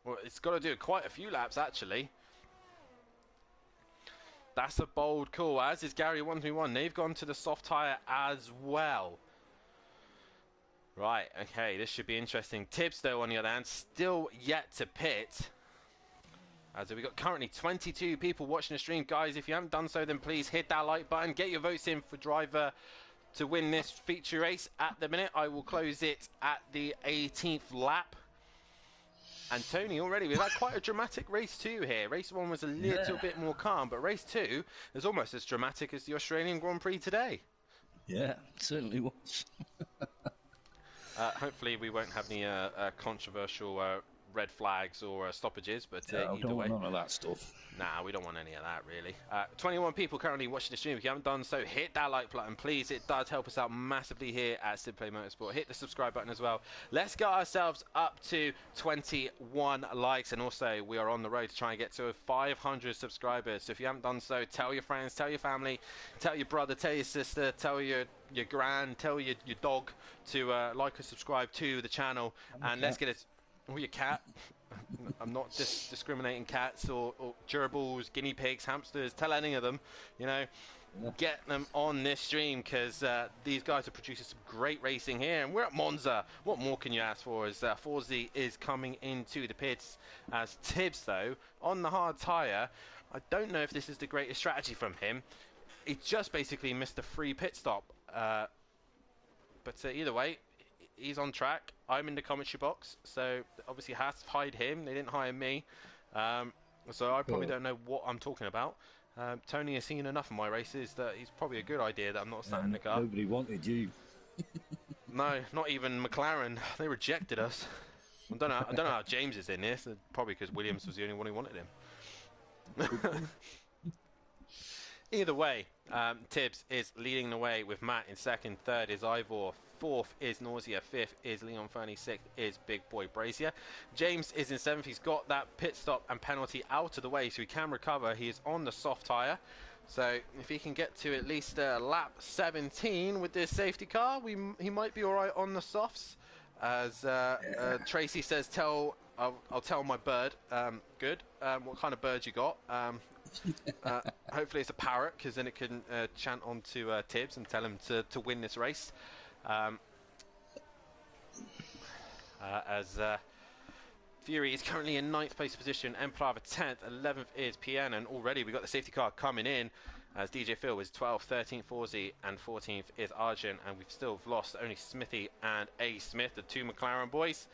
Well, it's got to do quite a few laps, actually. That's a bold call, as is Gary 131. They've gone to the soft tyre as well. Right, okay, this should be interesting. Tibbs, though, on the other hand, still yet to pit. As we've got currently 22 people watching the stream. Guys, if you haven't done so, then please hit that like button. Get your votes in for driver to win this feature race. At the minute, I will close it at the 18th lap. And Tony, already, we've had quite a dramatic race 2 here. Race 1 was a little bit more calm, but race 2 is almost as dramatic as the Australian Grand Prix today. Yeah, it certainly was. Hopefully we won't have any controversial red flags or stoppages, but Yeah, either way, none of that stuff. nah, we don't want any of that really. 21 people currently watching the stream. If you haven't done so, hit that like button, please. It does help us out massively here at Simplay Motorsport. Hit the subscribe button as well. Let's get ourselves up to 21 likes, and also we are on the road to try and get to 500 subscribers. So if you haven't done so, tell your friends, tell your family, tell your brother, tell your sister, tell your gran, tell your dog to like or subscribe to the channel, and let's get it. Oh, your cat. I'm not discriminating cats or gerbils, guinea pigs, hamsters. Tell any of them, you know, get them on this stream, because these guys are producing some great racing here, and we're at Monza. What more can you ask for? As Forsey is coming into the pits, as Tibbs, though, on the hard tyre. I don't know if this is the greatest strategy from him. He just basically missed a free pit stop. But either way, he's on track. I'm in the commentary box, so obviously has hired him. They didn't hire me, so I probably don't know what I'm talking about. Tony has seen enough of my races that it's probably a good idea that I'm not sat in the car. Nobody wanted you. No, not even McLaren. They rejected us. I don't know how James is in this. Probably because Williams was the only one who wanted him. Either way, Tibbs is leading the way with Matt in second. Third is Ivor. Fourth is Nausea. Fifth is Leon Fernie. Sixth is Big Boy Brazier. James is in seventh. He's got that pit stop and penalty out of the way, so he can recover. He is on the soft tyre. So if he can get to at least lap 17 with this safety car, he might be all right on the softs. As Tracy says, I'll tell my bird. Good. What kind of bird you got? Hopefully it's a parrot, because then it can chant on to Tibbs and tell him to win this race. As Fury is currently in 9th place position, Emplava 10th, 11th is PN, and already we got the safety car coming in, as DJ Phil is 12th, 13th Forzy, and 14th is Arjun, and we've still lost only Smithy and A. Smith, the two McLaren boys.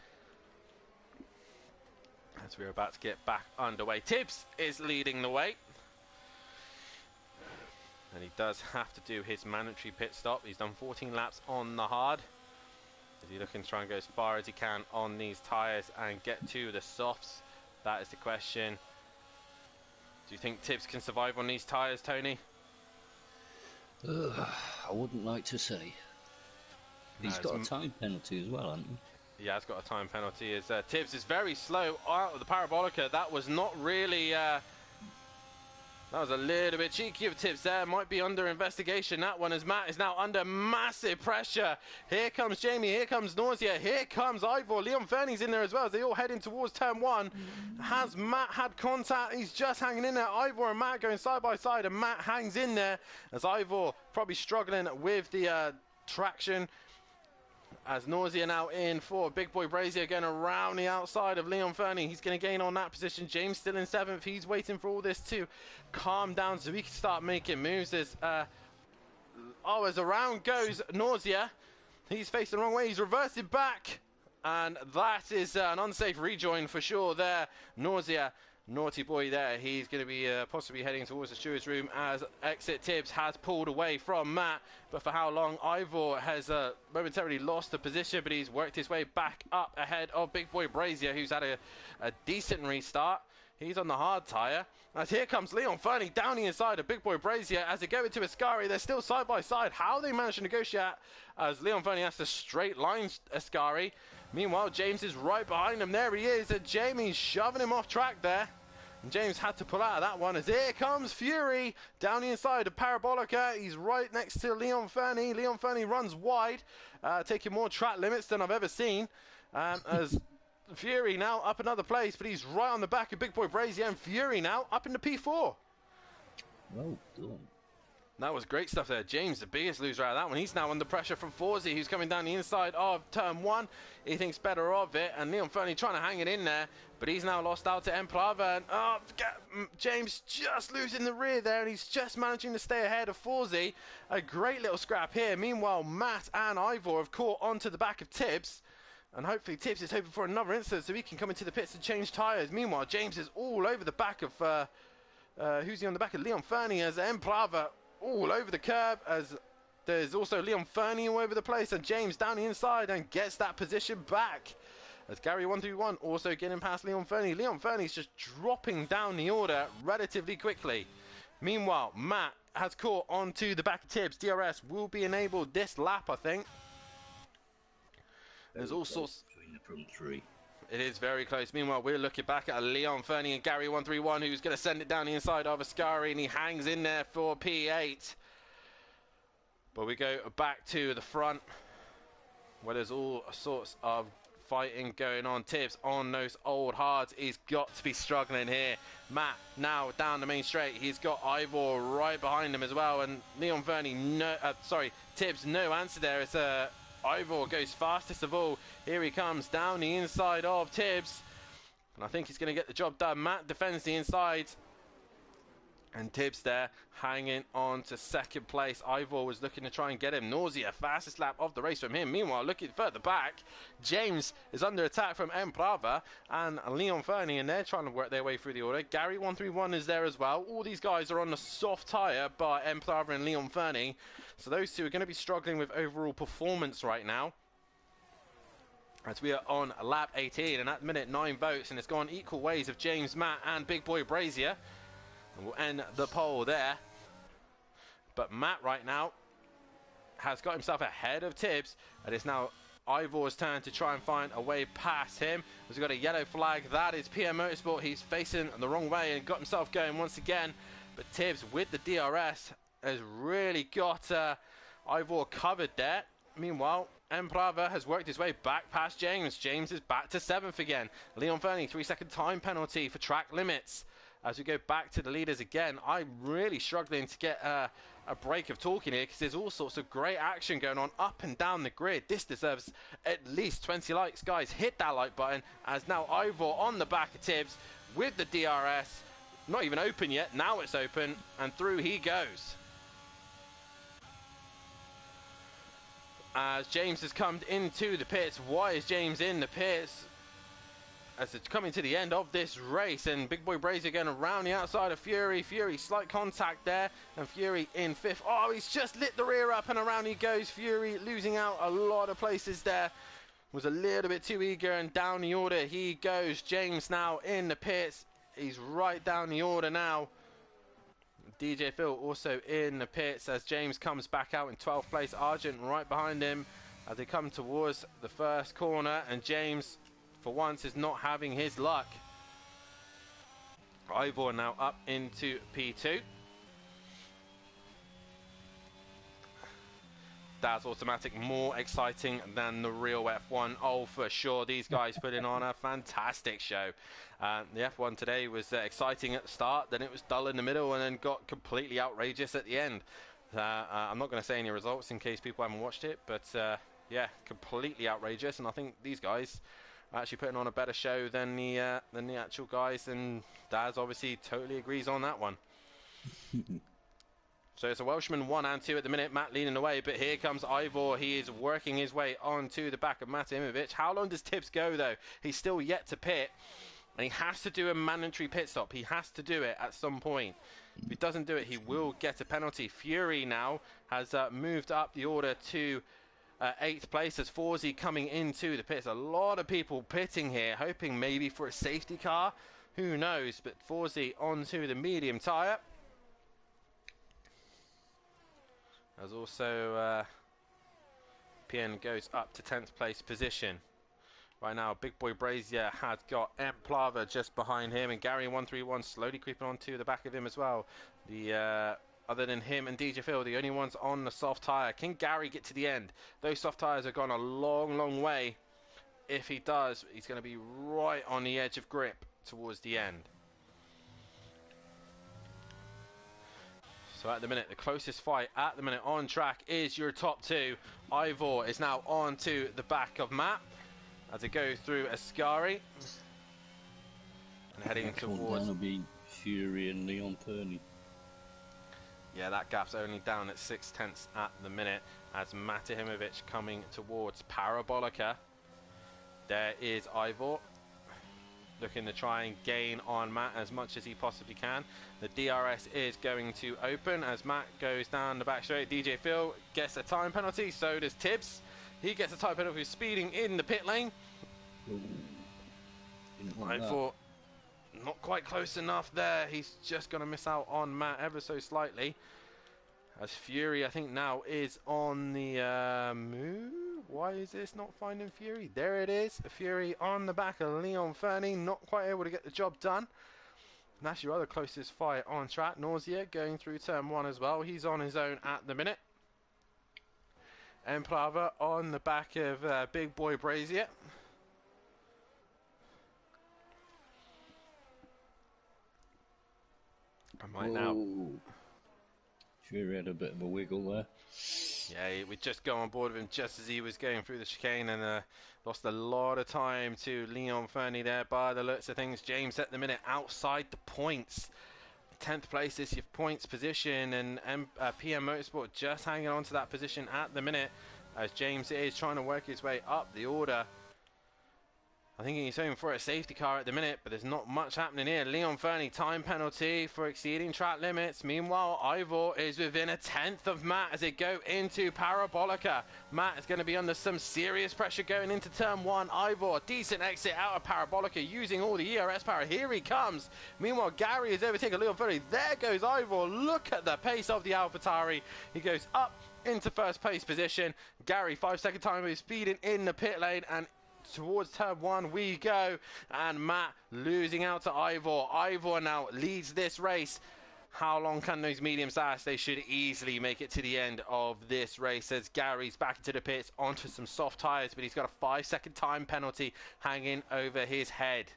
As we're about to get back underway, Tibbs is leading the way. And he does have to do his mandatory pit stop. He's done 14 laps on the hard. Is he looking to try and go as far as he can on these tyres and get to the softs? That is the question. Do you think Tibbs can survive on these tyres, Tony? I wouldn't like to say. He's got a time penalty as well, hasn't he? Yeah, he's got a time penalty. As Tibbs is very slow out of the parabolica. That was not really... that was a little bit cheeky of Tibbs there. Might be under investigation, that one, as Matt is now under massive pressure. Here comes Jamie, here comes Nausea, here comes Ivor. Leon Fernie's in there as well, as they all heading towards turn 1. Has Matt had contact? He's just hanging in there. Ivor and Matt going side by side, and Matt hangs in there, as Ivor probably struggling with the traction. As Nausea now in for Big Boy Brazier, going around the outside of Leon Fernie. He's going to gain on that position. James still in 7th. He's waiting for all this to calm down so he can start making moves. As around goes Nausea. He's facing the wrong way. He's reversed it back. And that is an unsafe rejoin for sure there. Nausea. Naughty boy there. He's going to be possibly heading towards the steward's room as exit Tibbs has pulled away from Matt. But for how long? Ivor has momentarily lost the position, but he's worked his way back up ahead of Big Boy Brazier, who's had a decent restart. He's on the hard tyre. As here comes Leon Fernie down the inside of Big Boy Brazier as they go into Ascari. They're still side by side. How they manage to negotiate as Leon Fernie has to straight line Ascari. Meanwhile, James is right behind him. There he is. And Jamie's shoving him off track there. And James had to pull out of that one as here comes Fury down the inside of Parabolica. He's right next to Leon Fernie. Leon Fernie runs wide, taking more track limits than I've ever seen. As Fury now up another place, but he's right on the back of Big Boy Brazier, and Fury now up in the P4. Well done. That was great stuff there. James, the biggest loser out of that one. He's now under pressure from Forzy, who's coming down the inside of turn 1. He thinks better of it, and Leon Fernie trying to hang it in there, but he's now lost out to Emplava, and James just losing the rear there, and he's just managing to stay ahead of Forzy. A great little scrap here. Meanwhile, Matt and Ivor have caught onto the back of Tibbs, and hopefully Tibbs is hoping for another incident so he can come into the pits and change tyres. Meanwhile, James is all over the back of, who's he on the back of? Leon Fernie, as Emplava all over the curb, as there's also Leon Fernie all over the place, and James down the inside and gets that position back. As Gary131 also getting past Leon Fernie. Leon Fernie's just dropping down the order relatively quickly. Meanwhile, Matt has caught onto the back of Tibbs. DRS will be enabled this lap, I think. There's all sorts between the front three. It is very close. Meanwhile, we're looking back at Leon Fernie and Gary131, who's going to send it down the inside of Ascari, and he hangs in there for P8. But we go back to the front, where there's all sorts of fighting going on. Tibbs on those old hards. He's got to be struggling here. Matt now down the main straight. He's got Ivor right behind him as well, and Leon Fernie, Tibbs, no answer there. It's Ivor goes fastest of all. Here he comes down the inside of Tibbs, and I think he's going to get the job done. Matt defends the inside, And Tibbs there hanging on to second place. Ivor was looking to try and get him. Nausea, fastest lap of the race from him. Meanwhile, looking further back, James is under attack from M. Prava and Leon Fernie, and they're trying to work their way through the order. Gary 131 is there as well. All these guys are on the soft tyre by M. Prava and Leon Fernie. So those two are going to be struggling with overall performance right now, as we are on lap 18, and at the minute 9 votes, and it's gone equal ways of James, Matt and Big Boy Brazier. And we'll end the poll there. But Matt right now has got himself ahead of Tibbs, and it's now Ivor's turn to try and find a way past him. He's got a yellow flag. That is PM Motorsport. He's facing the wrong way and got himself going once again. But Tibbs with the DRS has really got Ivor covered there. Meanwhile, M. Prava has worked his way back past James. James is back to 7th again. Leon Fernie, 3-second time penalty for track limits. As we go back to the leaders again, I'm really struggling to get a break of talking here, because there's all sorts of great action going on up and down the grid. This deserves at least 20 likes. Guys, hit that like button, as now Ivor on the back of Tibbs with the DRS. Not even open yet. Now it's open, and through he goes. As James has come into the pits. Why is James in the pits? As it's coming to the end of this race, and Big Boy Brazier going around the outside of Fury. Fury, slight contact there, and Fury in 5th. Oh, he's just lit the rear up, and around he goes. Fury losing out a lot of places there. Was a little bit too eager, and down the order he goes. James now in the pits. He's right down the order now. DJ Phil also in the pits, as James comes back out in 12th place. Argent right behind him as they come towards the first corner, and James for once is not having his luck. Ivor now up into P2. That's automatic, more exciting than the real F1. Oh, for sure, these guys putting on a fantastic show. The F1 today was exciting at the start, then it was dull in the middle, and then got completely outrageous at the end. I'm not going to say any results in case people haven't watched it, but yeah, completely outrageous, and I think these guys actually putting on a better show than the actual guys, and Daz obviously totally agrees on that one. So it's a Welshman 1 and 2 at the minute. Matt leading away, but here comes Ivor. He is working his way onto the back of Matt Imovic. How long does Tibbs go though? He's still yet to pit, and he has to do a mandatory pit stop. He has to do it at some point. If he doesn't do it, he will get a penalty. Fury now has moved up the order to 8th place, as Forsey coming into the pits. A lot of people pitting here, hoping maybe for a safety car. Who knows? But Forsey onto the medium tyre. As also PN goes up to 10th place position. Right now, Big Boy Brazier has got M. Plava just behind him, and Gary 131 slowly creeping onto the back of him as well. The other than him and DJ Phil, the only ones on the soft tyre. Can Gary get to the end? Those soft tyres have gone a long, long way. If he does, he's going to be right on the edge of grip towards the end. So at the minute, the closest fight at the minute on track is your top two. Ivor is now on to the back of Matt as they go through Ascari and heading towards. That'll be Fury and Leon Fernie. Yeah, that gap's only down at 6/10 at the minute, as Matahimovic coming towards Parabolica. There is Ivor looking to try and gain on Matt as much as he possibly can. The DRS is going to open as Matt goes down the back straight. DJ Phil gets a time penalty, so does Tibbs. He gets a time penalty for speeding in the pit lane. Ivor not quite close enough there. He's just going to miss out on Matt ever so slightly. As Fury, I think, now is on the move. Why is this not finding Fury? There it is. Fury on the back of Leon Fernie, not quite able to get the job done. And that's your other closest fight on track. Nausea going through turn 1 as well. He's on his own at the minute. Emplava on the back of Big Boy Brazier. And right now, Fury had a bit of a wiggle there. yeah, we just go on board with him just as he was going through the chicane, and lost a lot of time to Leon Fernie there by the looks of things. James at the minute outside the points. 10th place is your points position, and PM Motorsport just hanging on to that position at the minute as James is trying to work his way up the order. I think he's hoping for a safety car at the minute, but there's not much happening here. Leon Fernie, time penalty for exceeding track limits. Meanwhile, Ivor is within a 10th of Matt as they go into Parabolica. Matt is going to be under some serious pressure going into turn 1. Ivor, decent exit out of Parabolica using all the ERS power. Here he comes. Meanwhile, Gary is overtaking Leon Fernie. There goes Ivor. Look at the pace of the AlphaTauri. He goes up into first place position. Gary, 5-second time, is speeding in the pit lane, and towards turn 1 we go, and Matt losing out to Ivor. Ivor now leads this race. How long can those mediums last? They should easily make it to the end of this race as Gary's back into the pits onto some soft tyres, but he's got a 5-second time penalty hanging over his head.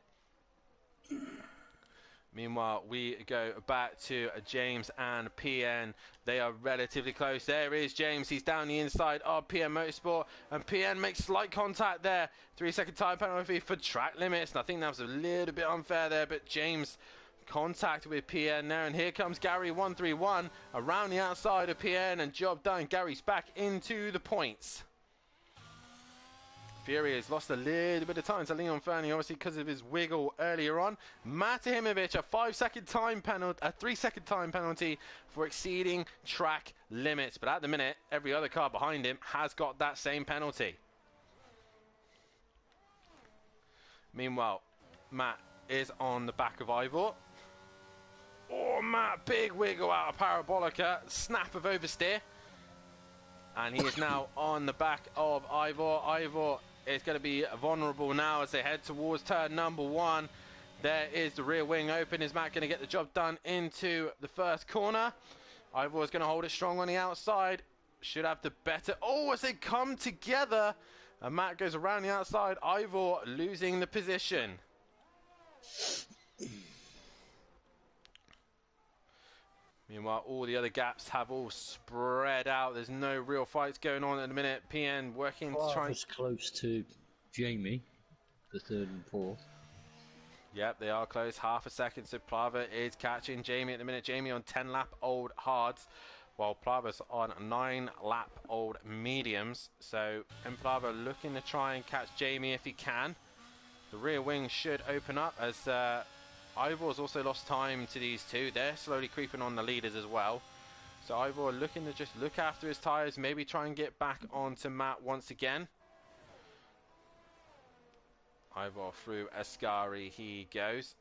Meanwhile, we go back to James and PN. They are relatively close. There is James. He's down the inside of PM Motorsport, and PN makes slight contact there. 3-second time penalty for track limits, and I think that was a little bit unfair there, but James contact with PN there, and here comes Gary 131 around the outside of PN, and job done. Gary's back into the points. Fury has lost a little bit of time to Leon Fernie, obviously because of his wiggle earlier on. Matahimovic, a 5-second time penalty, a 3-second time penalty for exceeding track limits. But at the minute, every other car behind him has got that same penalty. Meanwhile, Matt is on the back of Ivor. Oh, Matt, big wiggle out of Parabolica, snap of oversteer. And he is now on the back of Ivor. Ivor is going to be vulnerable now as they head towards turn number 1. There is the rear wing open. Is Matt going to get the job done into the first corner? Ivor is going to hold it strong on the outside. Should have the better. Oh, as they come together. And Matt goes around the outside. Ivor losing the position. Meanwhile, all the other gaps have all spread out. There's no real fights going on at the minute. PN working to try. It's close to Jamie, the 3rd and 4th. Yep, they are close. Half a second. So Plava is catching Jamie at the minute. Jamie on 10-lap old hards, while Plava's on 9-lap old mediums. So Plava looking to try and catch Jamie if he can. The rear wing should open up as Ivor's also lost time to these two. They're slowly creeping on the leaders as well. So Ivor looking to just look after his tyres, maybe try and get back onto Matt once again. Ivor through Ascari he goes.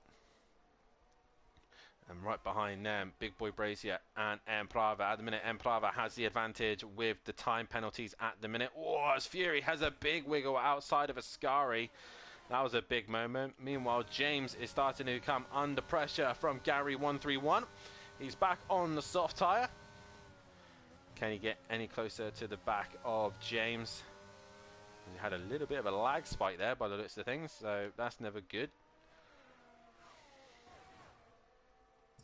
And right behind them, Big Boy Brazier and Emprava. At the minute, Emprava has the advantage with the time penalties at the minute. Oh, as Fury has a big wiggle outside of Ascari. That was a big moment. Meanwhile, James is starting to come under pressure from Gary 131. He's back on the soft tyre. Can he get any closer to the back of James? He had a little bit of a lag spike there by the looks of things, so that's never good.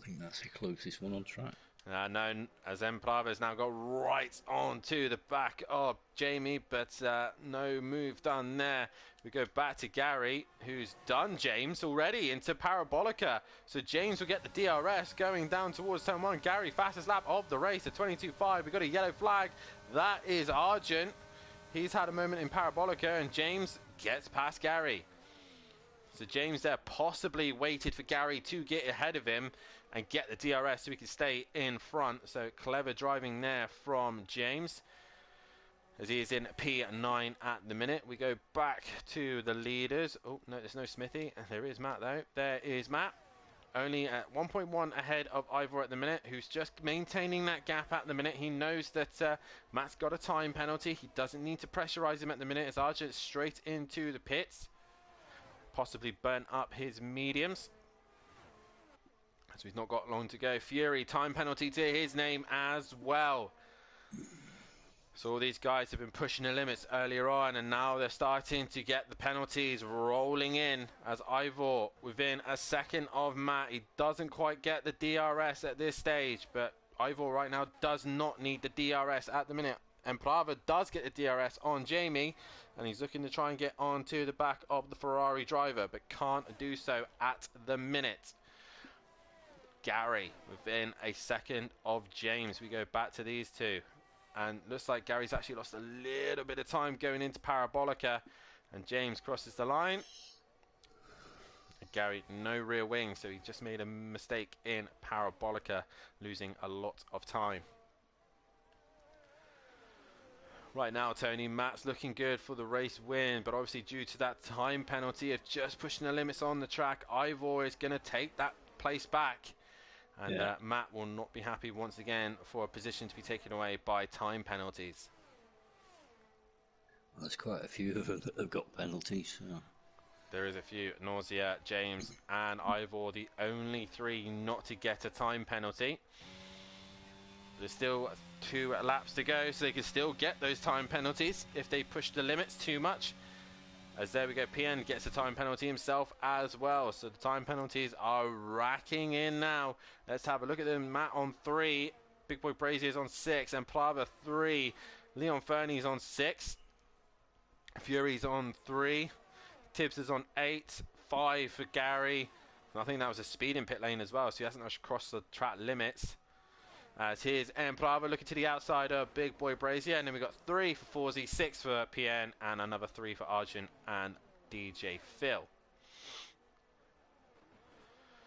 I think that's the closest one on track. No, as Emprava has now got right onto the back of Jamie, but no move done there. We go back to Gary, who's done James already into Parabolica. So James will get the DRS going down towards turn 1. Gary, fastest lap of the race at 22.5. We've got a yellow flag. That is Argent. He's had a moment in Parabolica, and James gets past Gary. So James there possibly waited for Gary to get ahead of him and get the DRS so he can stay in front. So clever driving there from James as he is in P9 at the minute. We go back to the leaders. Oh, no, there's no Smithy. There is Matt, though. There is Matt. Only at 1.1 ahead of Ivor at the minute, who's just maintaining that gap at the minute. He knows that Matt's got a time penalty. He doesn't need to pressurize him at the minute as Argent straight into the pits. Possibly burn up his mediums, as we've not got long to go. Fury, time penalty to his name as well. So all these guys have been pushing the limits earlier on, and now they're starting to get the penalties rolling in as Ivor within a second of Matt. He doesn't quite get the DRS at this stage, but Ivor right now does not need the DRS at the minute. And Prava does get the DRS on Jamie, and he's looking to try and get onto the back of the Ferrari driver, but can't do so at the minute. Gary within a second of James. We go back to these two. And looks like Gary's actually lost a little bit of time going into Parabolica. And James crosses the line. Gary, no rear wing, so he just made a mistake in Parabolica, losing a lot of time. Right now, Tony, Matt's looking good for the race win, but obviously due to that time penalty of just pushing the limits on the track, Ivor is going to take that place back. And Matt will not be happy once again for a position to be taken away by time penalties. Well, there's quite a few of them that have got penalties. So. There is a few. Nausea, James and Ivor, the only three not to get a time penalty. There's still 2 laps to go, so they can still get those time penalties if they push the limits too much. As there we go, PN gets a time penalty himself as well. So the time penalties are racking in now. Let's have a look at them. Matt on 3. Big Boy Brazier's on 6. And Plava 3. Leon Fernie's on 6. Fury's on 3. Tibbs is on 8. 5 for Gary. I think that was a speed in pit lane as well, so he hasn't actually crossed the track limits. As here's Emplava looking to the outside of Big Boy Brazier. And then we've got 3 for Forzy, 6 for PN, and another 3 for Arjun and DJ Phil.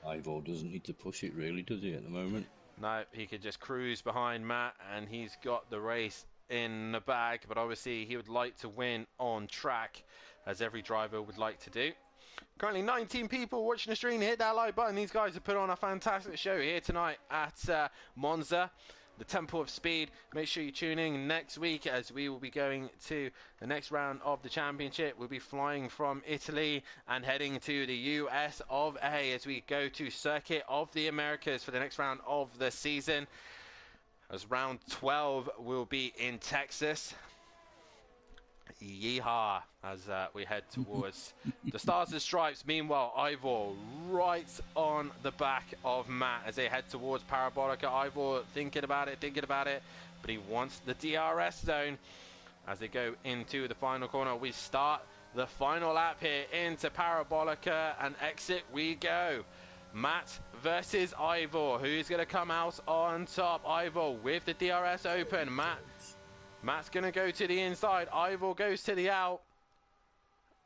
Ivor doesn't need to push it really, does he, at the moment? No, he could just cruise behind Matt, and he's got the race in the bag. But obviously he would like to win on track, as every driver would like to do. Currently 19 people watching the stream. Hit that like button. These guys have put on a fantastic show here tonight at Monza, the Temple of Speed. Make sure you tune in next week, as we will be going to the next round of the championship. We'll be flying from Italy and heading to the US of A as we go to Circuit of the Americas for the next round of the season, as round 12 will be in Texas. Yeehaw, as we head towards the Stars and Stripes. Meanwhile, Ivor right on the back of Matt as they head towards Parabolica. Ivor thinking about it, but he wants the DRS zone as they go into the final corner. We start the final lap here into Parabolica, and exit we go. Matt versus Ivor. Who's going to come out on top? Ivor with the DRS open. Matt's going to go to the inside. Ivor goes to the out.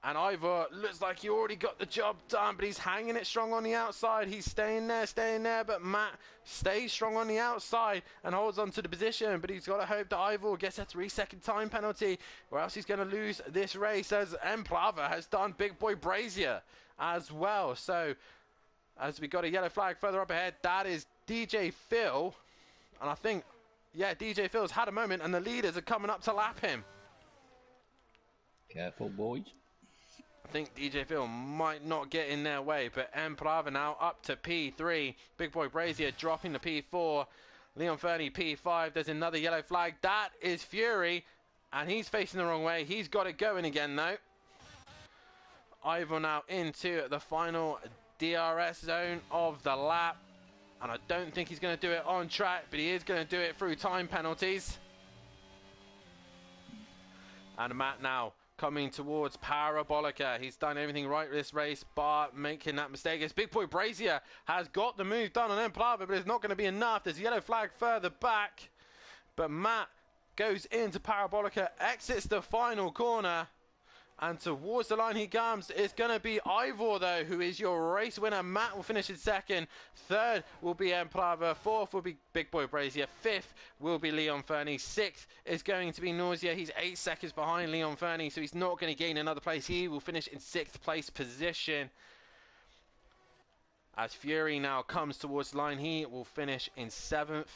And Ivor looks like he already got the job done, but he's hanging it strong on the outside. He's staying there, but Matt stays strong on the outside and holds on to the position. But he's got to hope that Ivor gets a 3-second time penalty, or else he's going to lose this race, as Emplava has done Big Boy Brazier as well. So, as we got a yellow flag further up ahead, that is DJ Phil. And I think... yeah, DJ Phil's had a moment, and the leaders are coming up to lap him. Careful, boys. I think DJ Phil might not get in their way, but Emplava now up to P3. Big Boy Brazier dropping to P4. Leon Fernie P5. There's another yellow flag. That is Fury, and he's facing the wrong way. He's got it going again, though. Ivor now into the final DRS zone of the lap. And I don't think he's going to do it on track, but he is going to do it through time penalties. And Matt now coming towards Parabolica. He's done everything right this race, bar making that mistake. As Big Boy Brazier has got the move done on Emplava, but it's not going to be enough. There's a yellow flag further back. But Matt goes into Parabolica, exits the final corner. And towards the line he comes. It's going to be Ivor, though, who is your race winner. Matt will finish in second. Third will be Emplava. Fourth will be Big Boy Brazier. Fifth will be Leon Fernie. Sixth is going to be Nausea. He's 8 seconds behind Leon Fernie, so he's not going to gain another place. He will finish in 6th place position. As Fury now comes towards the line, he will finish in 7th.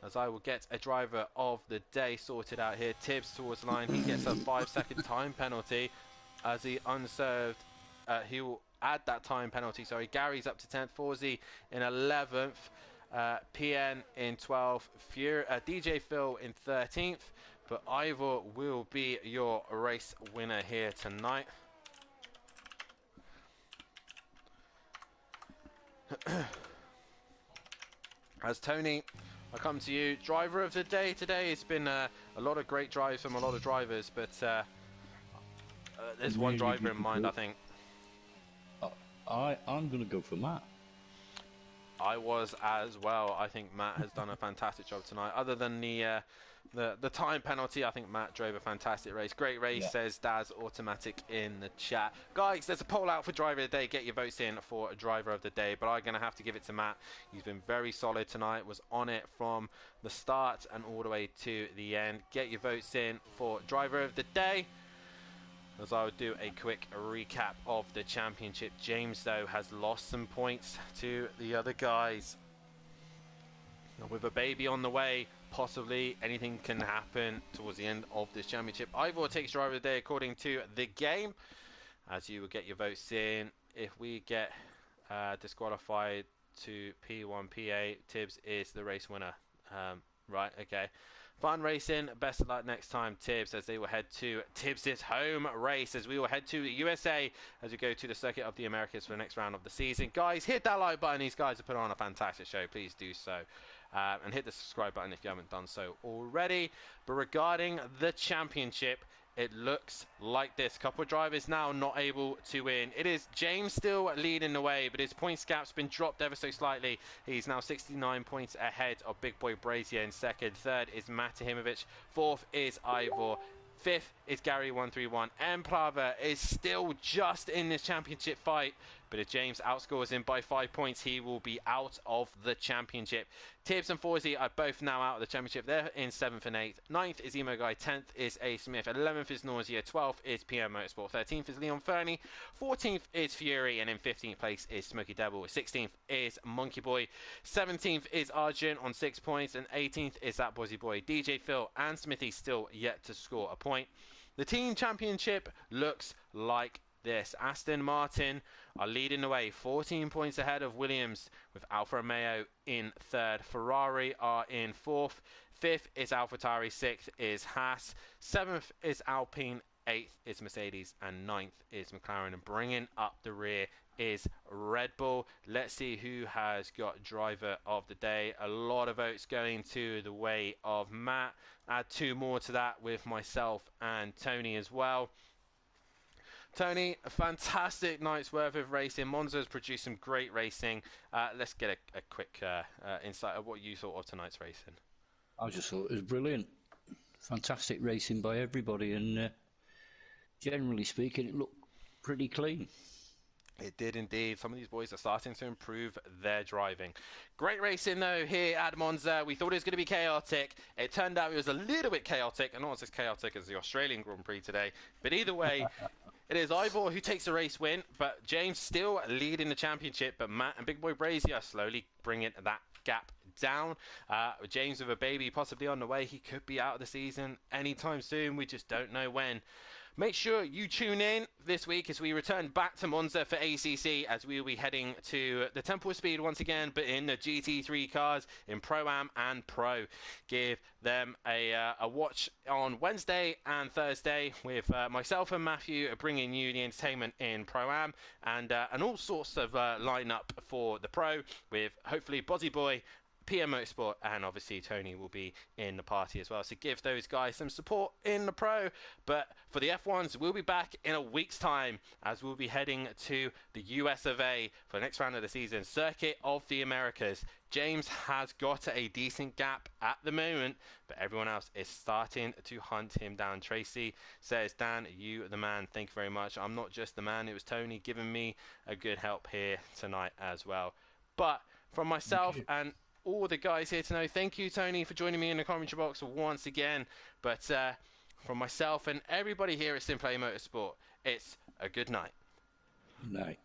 As I will get a driver of the day sorted out here. Tibbs towards the line. He gets a 5-second time penalty as he unserved. He will add that time penalty. Sorry, Gary's up to 10th. Forzy in 11th. PN in 12th. DJ Phil in 13th. But Ivor will be your race winner here tonight. As Tony, I come to you. Driver of the day today. It's been a lot of great drives from a lot of drivers, but there's one driver in mind, I think. I'm going to go for Matt. I was as well. I think Matt has done a fantastic job tonight. Other than the time penalty, I think Matt drove a fantastic race. Great race, says Daz Automatic in the chat. Guys, there's a poll out for Driver of the Day. Get your votes in for Driver of the Day, but I'm going to have to give it to Matt. He's been very solid tonight, was on it from the start and all the way to the end. Get your votes in for Driver of the Day. As I would do a quick recap of the championship. James, though, has lost some points to the other guys. With a baby on the way, possibly anything can happen towards the end of this championship. Ivor takes Driver of the Day according to the game. As you will get your votes in. If we get disqualified to P1, PA, Tibbs is the race winner. Right, okay. Fun racing, best of luck next time, Tibbs, as they will head to Tibbs' home race, as we will head to the USA as we go to the Circuit of the Americas for the next round of the season. Guys, hit that like button. These guys have put on a fantastic show. Please do so. And hit the subscribe button if you haven't done so already. But regarding the championship, it looks like this. Couple of drivers now not able to win. It is James still leading the way, but his points gap's been dropped ever so slightly. He's now 69 points ahead of Big Boy Brazier in second. Third is Matahimovic. Fourth is Ivor. Fifth is Gary131. M. Plava is still just in this championship fight, but if James outscores him by 5 points, he will be out of the championship. Tibbs and Forsey are both now out of the championship. They're in 7th and 8th. 9th is Emo Guy. 10th is A. Smith. 11th is Nausea. 12th is PM Motorsport. 13th is Leon Fernie. 14th is Fury. And in 15th place is Smokey Devil. 16th is Monkey Boy. 17th is Arjun on 6 points. And 18th is That Bozy Boy. DJ Phil and Smithy still yet to score a point. The team championship looks like this. Aston Martin are leading the way, 14 points ahead of Williams, with Alfa Romeo in third. Ferrari are in fourth. Fifth is AlphaTauri. 6th is Haas. 7th is Alpine. 8th is Mercedes. And 9th is McLaren. And bringing up the rear is Red Bull. Let's see who has got driver of the day. A lot of votes going to the way of Matt. Add 2 more to that with myself and Tony as well. Tony, a fantastic night's worth of racing. Monza has produced some great racing. Let's get a quick insight of what you thought of tonight's racing. I just thought it was brilliant. Fantastic racing by everybody, and generally speaking, it looked pretty clean. It did indeed. Some of these boys are starting to improve their driving. Great racing, though, here at Monza. We thought it was going to be chaotic. It turned out it was a little bit chaotic, and not as chaotic as the Australian Grand Prix today. But either way, it is Ivor who takes the race win, but James still leading the championship. But Matt and Big Boy Brazier slowly bringing that gap down. James with a baby possibly on the way. He could be out of the season anytime soon. We just don't know when. Make sure you tune in this week as we return back to Monza for ACC, as we will be heading to the Temple of Speed once again, but in the GT3 cars in Pro-Am and Pro. Give them a watch on Wednesday and Thursday with myself and Matthew bringing you the entertainment in Pro-Am and all sorts of lineup for the Pro, with hopefully Bozy Boy, PM Motorsport, and obviously Tony will be in the party as well. So give those guys some support in the Pro. But for the F1s, we'll be back in a week's time as we'll be heading to the US of A for the next round of the season, Circuit of the Americas. James has got a decent gap at the moment, but everyone else is starting to hunt him down. Tracy says, Dan, you the man. Thank you very much. I'm not just the man. It was Tony giving me a good help here tonight as well. But from myself and all the guys here to know, thank you, Tony, for joining me in the commentary box once again. But from myself and everybody here at Simplay Motorsport, it's a good night. Good night.